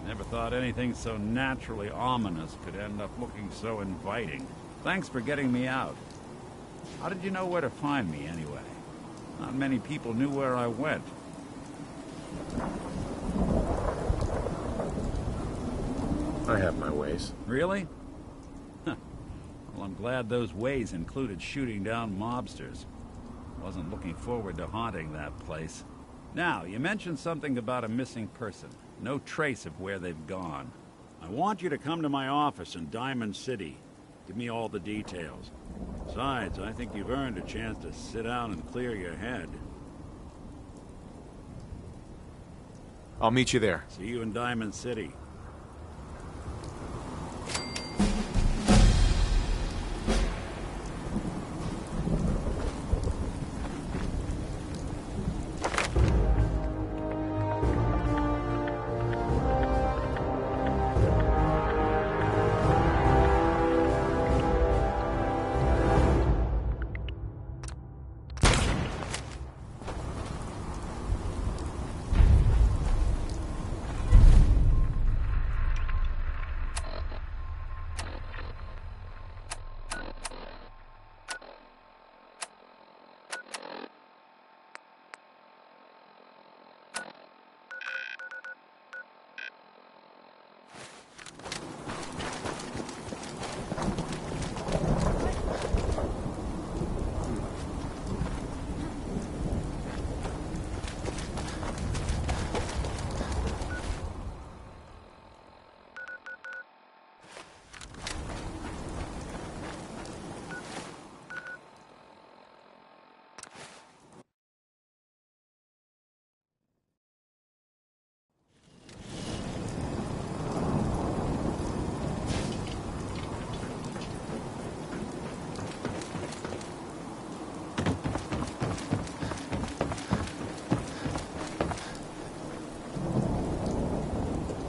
Never thought anything so naturally ominous could end up looking so inviting. Thanks for getting me out. How did you know where to find me, anyway? Not many people knew where I went. I have my ways. Really? Well, I'm glad those ways included shooting down mobsters. Wasn't looking forward to haunting that place. Now, you mentioned something about a missing person. No trace of where they've gone. I want you to come to my office in Diamond City. Give me all the details. Besides, I think you've earned a chance to sit down and clear your head. I'll meet you there. See you in Diamond City.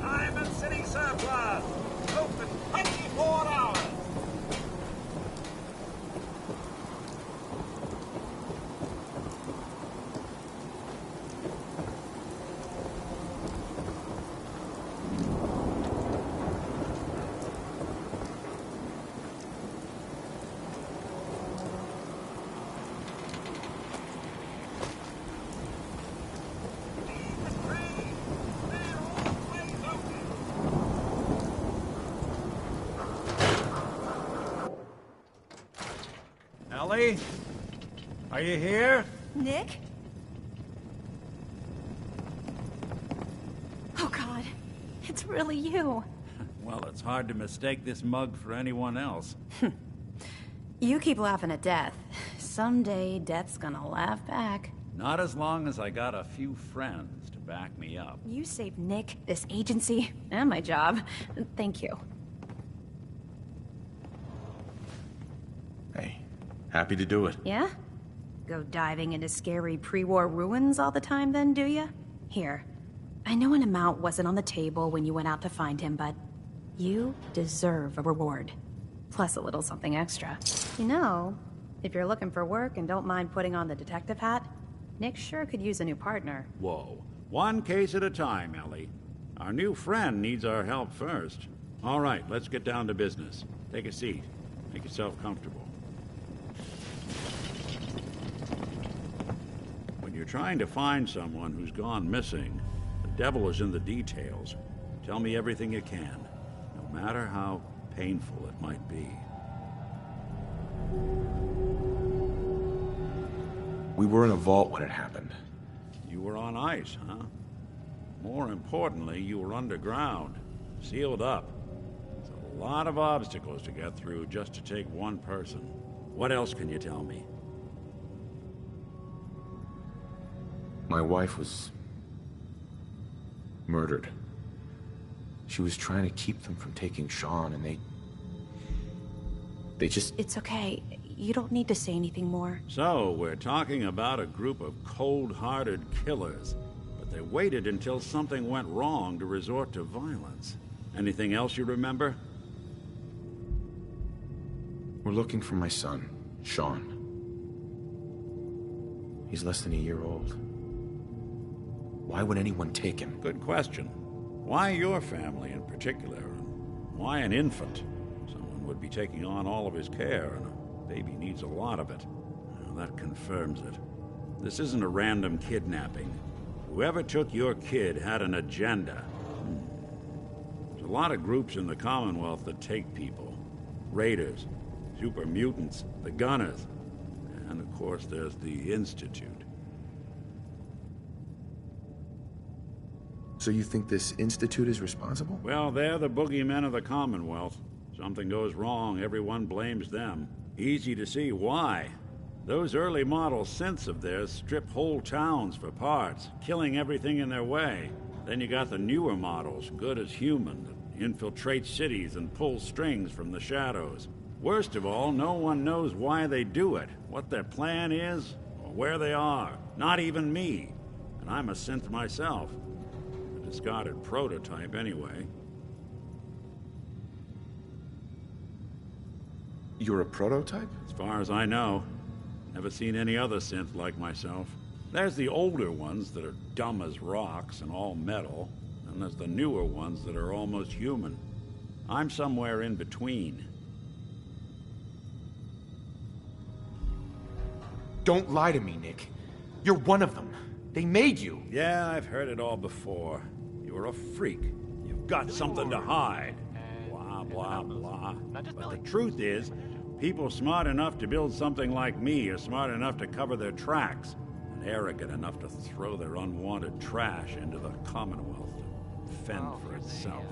Diamond City Surplus! Open 24 hours! Ellie? Are you here? Nick? Oh God, it's really you. Well, it's hard to mistake this mug for anyone else. You keep laughing at death. Someday, death's gonna laugh back. Not as long as I got a few friends to back me up. You saved Nick, this agency, and my job. Thank you. Hey, happy to do it. Yeah? Go diving into scary pre-war ruins all the time then, do ya? Here, I know an amount wasn't on the table when you went out to find him, but you deserve a reward. Plus a little something extra. You know, if you're looking for work and don't mind putting on the detective hat, Nick sure could use a new partner. Whoa. One case at a time, Ellie. Our new friend needs our help first. All right, let's get down to business. Take a seat. Make yourself comfortable. When you're trying to find someone who's gone missing, the devil is in the details. Tell me everything you can, no matter how painful it might be. We were in a vault when it happened. You were on ice, huh? More importantly, you were underground, sealed up. It's a lot of obstacles to get through just to take one person. What else can you tell me? My wife was murdered. She was trying to keep them from taking Sean, and they just... It's okay. You don't need to say anything more. So, we're talking about a group of cold-hearted killers, but they waited until something went wrong to resort to violence. Anything else you remember? We're looking for my son, Sean. He's less than a year old. Why would anyone take him? Good question. Why your family in particular? And why an infant? Someone would be taking on all of his care, and a baby needs a lot of it. Well, that confirms it. This isn't a random kidnapping. Whoever took your kid had an agenda. There's a lot of groups in the Commonwealth that take people. Raiders, super mutants, the Gunners, and of course there's the Institute. So you think this Institute is responsible? Well, they're the boogeymen of the Commonwealth. Something goes wrong, everyone blames them. Easy to see why. Those early model synths of theirs strip whole towns for parts, killing everything in their way. Then you got the newer models, good as human, that infiltrate cities and pull strings from the shadows. Worst of all, no one knows why they do it, what their plan is, or where they are. Not even me. And I'm a synth myself. A discarded prototype, anyway. You're a prototype? As far as I know. Never seen any other synth like myself. There's the older ones that are dumb as rocks and all metal, and there's the newer ones that are almost human. I'm somewhere in between. Don't lie to me, Nick. You're one of them. They made you. Yeah, I've heard it all before. You're a freak. You've got something to hide. Blah, blah, blah. But the truth is, people smart enough to build something like me are smart enough to cover their tracks, and arrogant enough to throw their unwanted trash into the Commonwealth to fend for itself.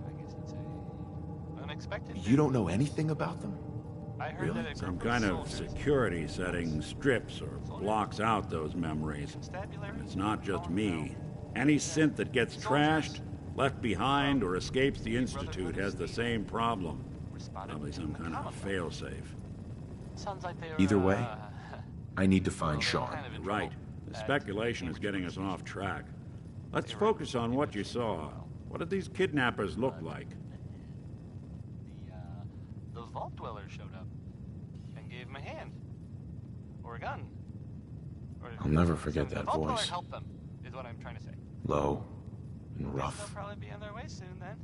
I guess it's a unexpected. You don't know anything about them? I heard that Some kind of security setting strips or blocks out those memories. And it's not just me. Any synth that gets trashed, left behind, or escapes the Institute has the same problem. Probably some kind of a failsafe. Sounds like they're, Either way, I need to find Sean. Right. The speculation is getting us off track. Let's focus on what you saw. What did these kidnappers look like? The Vault Dweller showed up and gave him a hand. Or a gun. Or I'll never forget the that Vault Dweller voice. helped them, is what I'm trying to say. Low and They'll rough, probably be on their way soon then.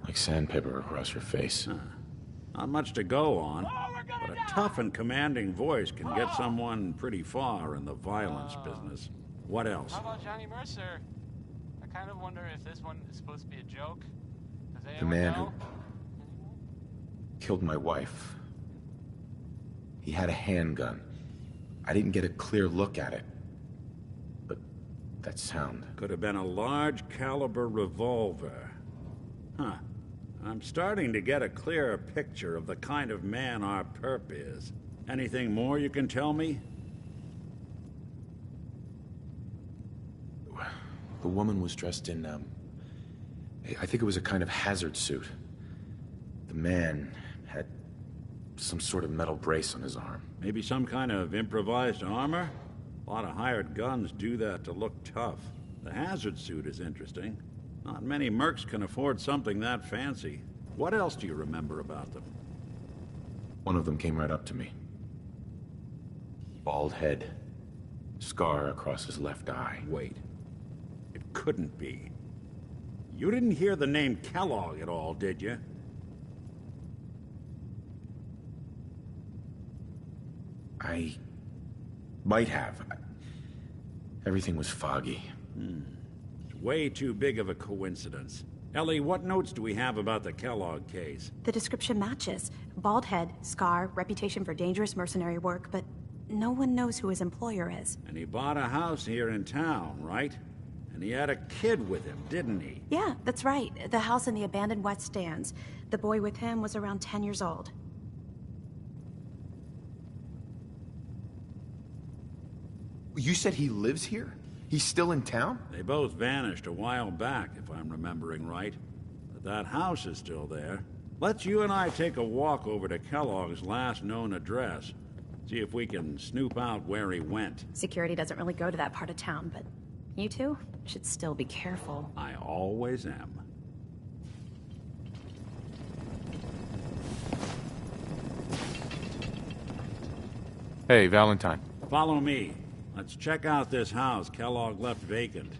like sandpaper across your face. Not much to go on, but a tough and commanding voice can get someone pretty far in the violence business. What else? How about Johnny Mercer? I kind of wonder if this one is supposed to be a joke. Does The anyone man know? who killed my wife. He had a handgun. I didn't get a clear look at it. But that sound. Could have been a large caliber revolver. Huh. I'm starting to get a clearer picture of the kind of man our perp is. Anything more you can tell me? The woman was dressed in, I think it was a kind of hazard suit. The man had some sort of metal brace on his arm. Maybe some kind of improvised armor? A lot of hired guns do that to look tough. The hazard suit is interesting. Not many mercs can afford something that fancy. What else do you remember about them? One of them came right up to me. Bald head. Scar across his left eye. Wait. It couldn't be. You didn't hear the name Kellogg at all, did you? I might have. Everything was foggy. It's way too big of a coincidence. Ellie, what notes do we have about the Kellogg case? The description matches. Bald head, scar, reputation for dangerous mercenary work, but no one knows who his employer is. And he bought a house here in town, right? And he had a kid with him, didn't he? Yeah, that's right. The house in the abandoned West Stands. The boy with him was around 10 years old. You said he lives here? He's still in town? They both vanished a while back, if I'm remembering right. But that house is still there. Let's you and I take a walk over to Kellogg's last known address. See if we can snoop out where he went. Security doesn't really go to that part of town, but you two should still be careful. I always am. Hey, Valentine. Follow me. Let's check out this house Kellogg left vacant.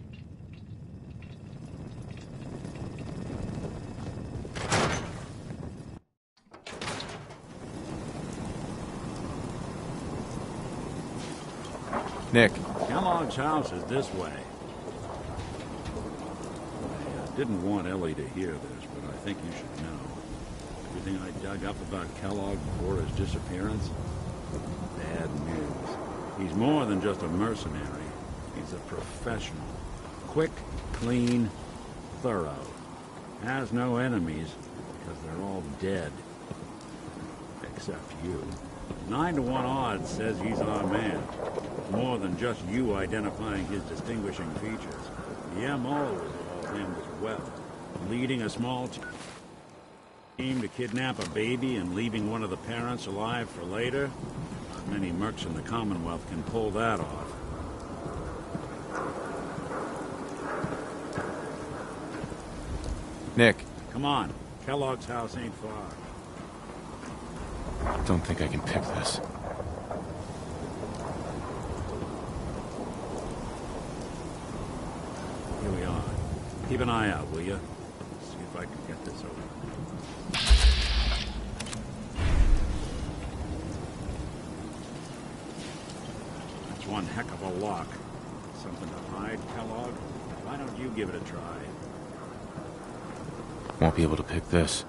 Nick. Kellogg's house is this way. I didn't want Ellie to hear this, but I think you should know. Everything I dug up about Kellogg before his disappearance? Bad news. He's more than just a mercenary. He's a professional. Quick, clean, thorough. Has no enemies, because they're all dead. Except you. 9 to 1 odds says he's our man. More than just you identifying his distinguishing features. The MO is all him as well. Leading a small team to kidnap a baby and leaving one of the parents alive for later. Not many mercs in the Commonwealth can pull that off. Nick. Come on. Kellogg's house ain't far. Don't think I can pick this. Here we are. Keep an eye out, will you? See if I can get this over. That's one heck of a lock. Something to hide, Kellogg? Why don't you give it a try? Won't be able to pick this.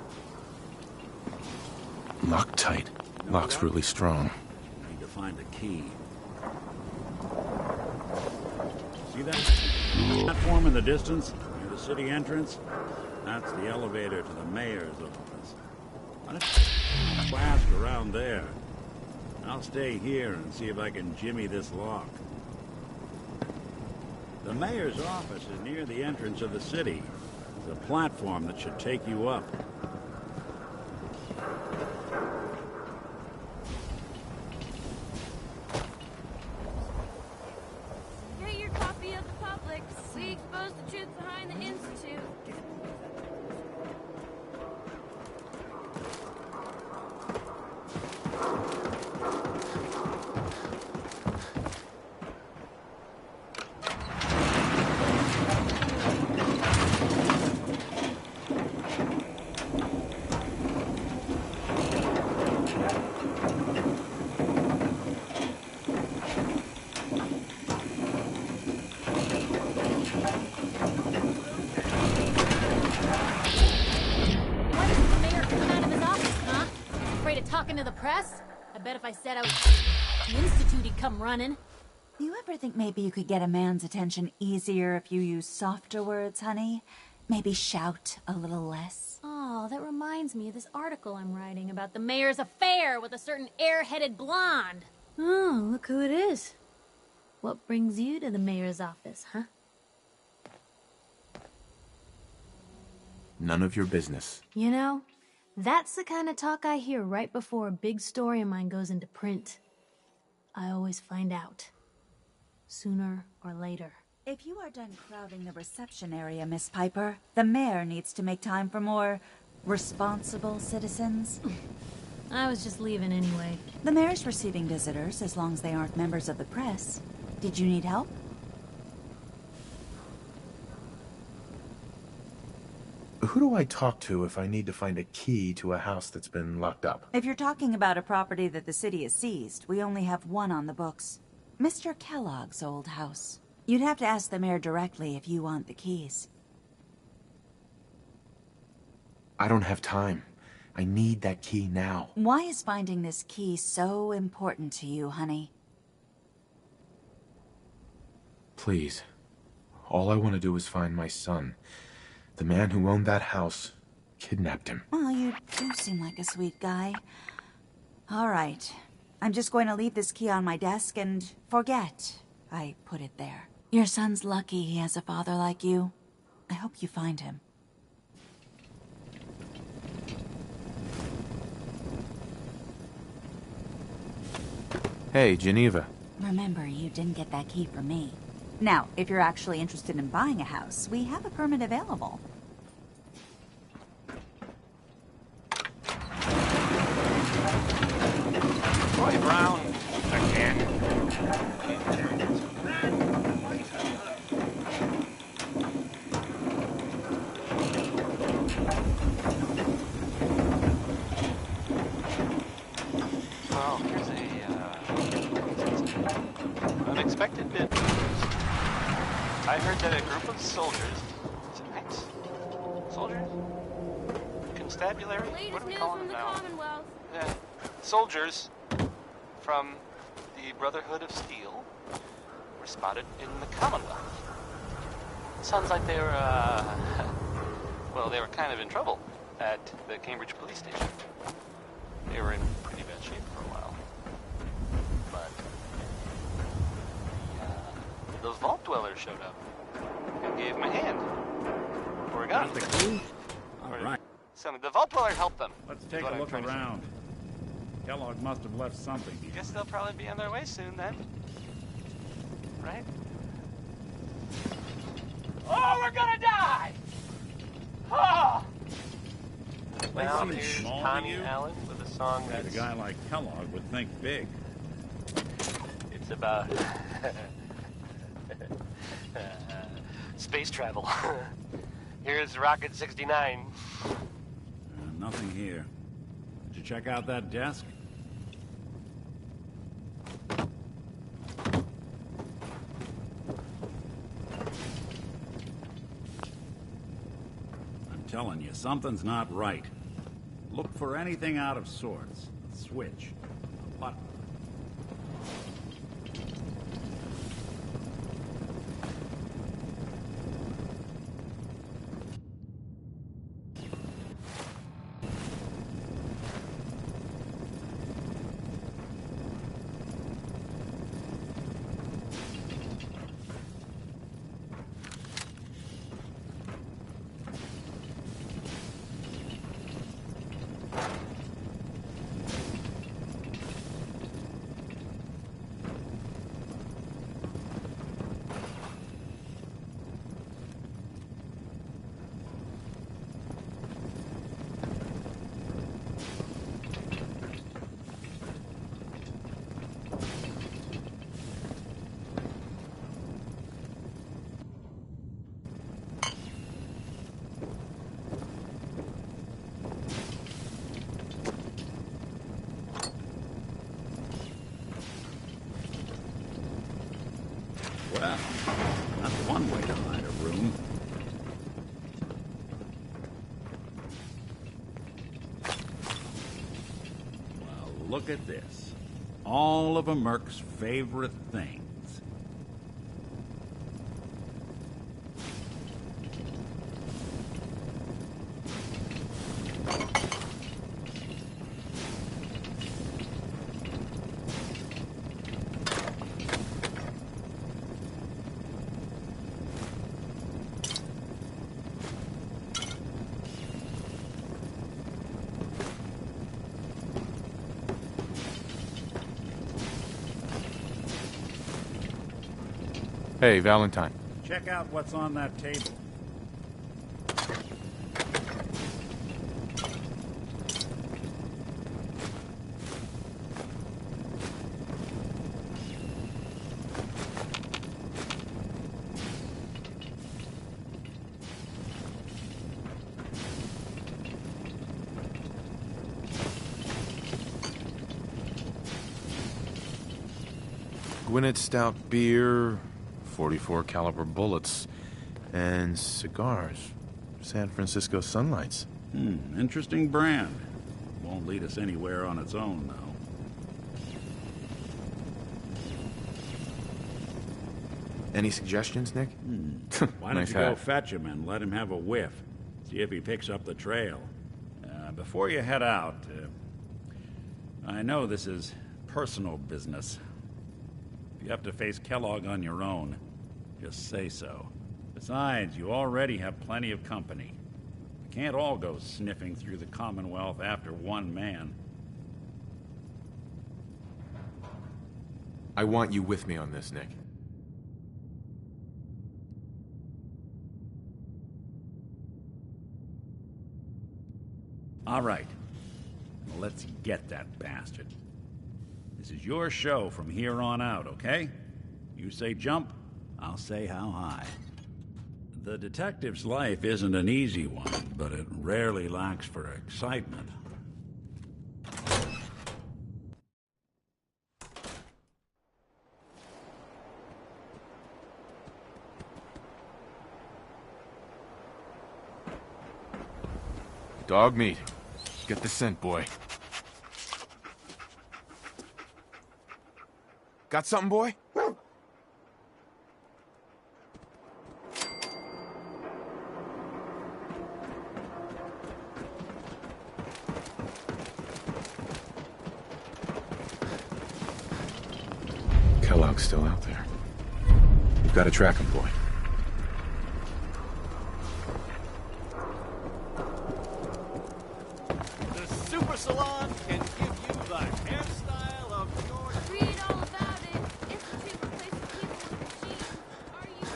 Locked tight. Lock's really strong. Need to find a key. See that platform in the distance? Near the city entrance? That's the elevator to the mayor's office. Why don't you ask around there? I'll stay here and see if I can jimmy this lock. The mayor's office is near the entrance of the city. There's a platform that should take you up. Get your copy of the public. We expose the truth behind the Institute. Talking to the press? I bet if I said I was the Institute, he'd come running. You ever think maybe you could get a man's attention easier if you use softer words, honey? Maybe shout a little less? Oh, that reminds me of this article I'm writing about the mayor's affair with a certain airheaded blonde. Oh, look who it is. What brings you to the mayor's office, huh? None of your business. You know, that's the kind of talk I hear right before a big story of mine goes into print. I always find out. Sooner or later. If you are done crowding the reception area, Miss Piper, the mayor needs to make time for more responsible citizens. I was just leaving anyway. The mayor's receiving visitors as long as they aren't members of the press. Did you need help? Who do I talk to if I need to find a key to a house that's been locked up? If you're talking about a property that the city has seized, we only have one on the books. Mr. Kellogg's old house. You'd have to ask the mayor directly if you want the keys. I don't have time. I need that key now. Why is finding this key so important to you, honey? Please. All I want to do is find my son. The man who owned that house kidnapped him. Well, you do seem like a sweet guy. All right. I'm just going to leave this key on my desk and forget I put it there. Your son's lucky he has a father like you. I hope you find him. Hey, Geneva. Remember, you didn't get that key from me. Now, if you're actually interested in buying a house, we have a permit available. Roy Brown, again. unexpected bit of news. I heard that a group of soldiers... Is it knights? Soldiers? Constabulary? What do we call them now? Commonwealth. Yeah. Soldiers from the Brotherhood of Steel were spotted in the Commonwealth. Sounds like they were, well, they were kind of in trouble at the Cambridge police station. They were in pretty bad shape for a while. But those vault dwellers showed up and gave them a hand. Or a gun. Got the clue? All right. So the vault dweller helped them. Let's take a look around. Kellogg must have left something here. Guess they'll probably be on their way soon then. Right? Oh, we're gonna die! Oh! Well, seem here's small to Connie you? Allen with a song A that's... guy like Kellogg would think big. It's about... space travel. Here's Rocket 69. Nothing here. Did you check out that desk? I'm telling you, something's not right. Look for anything out of sorts. A switch. A button. Well, that's one way to hide a room. Well, look at this. All of a Merc's favorite things. Hey, Valentine. Check out what's on that table. Gwinnett Stout beer, 44 caliber bullets, and cigars. San Francisco Sunlights. Interesting brand. Won't lead us anywhere on its own, though. Any suggestions, Nick? Why don't you go fetch him and let him have a whiff? See if he picks up the trail. Before you head out, I know this is personal business. If you have to face Kellogg on your own, just say so. Besides, you already have plenty of company. We can't all go sniffing through the Commonwealth after one man. I want you with me on this, Nick. All right. Well, let's get that bastard. This is your show from here on out, okay? You say jump, I'll say how high. The detective's life isn't an easy one, but it rarely lacks for excitement. Dog meat. Get the scent, boy. Got something, boy? Kellogg's still out there. We've got to track him, boy. The Super Salon can give you the hairstyle of your... Read all about it. Institute replaces people with machines. Are you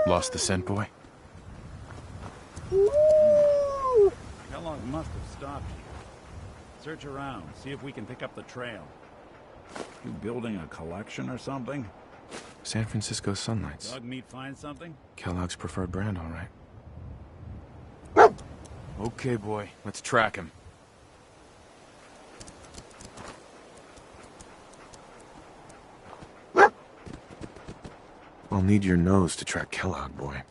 Lost the scent, boy? Kellogg must have stopped here. Search around, see if we can pick up the trail. You building a collection or something? San Francisco Sunlights. Dog meat find something? Kellogg's preferred brand, all right. Okay, boy. Let's track him. I'll need your nose to track Kellogg, boy.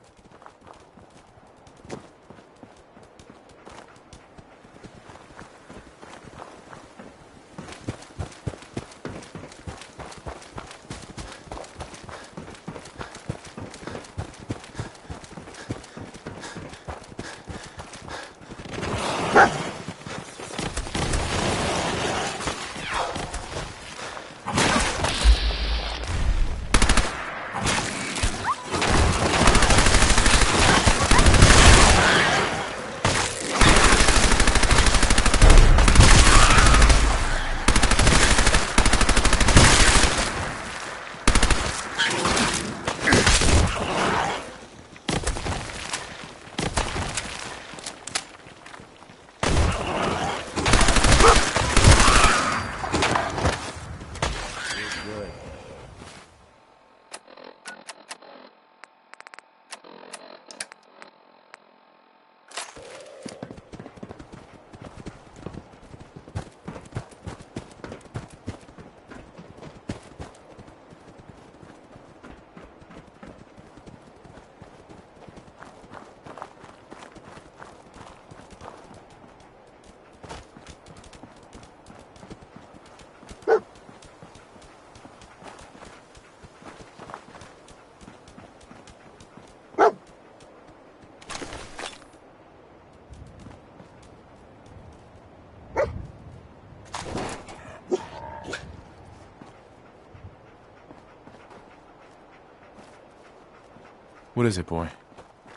What is it, boy?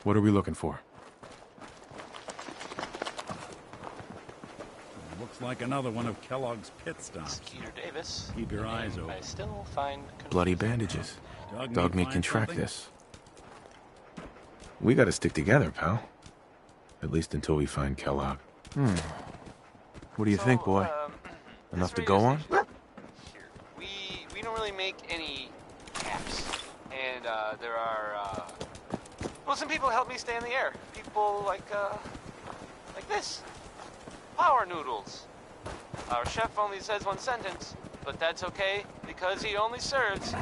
What are we looking for? Looks like another one of Kellogg's pit stops. Skeeter Davis. Keep your eyes open. I still find... Bloody bandages. Dog meat can track something? this. We gotta stick together, pal. At least until we find Kellogg. What do you think, boy? Enough to go on? We don't really make any caps. And there are well, some people help me stay in the air. People like this. Power noodles. Our chef only says one sentence, but that's okay because he only serves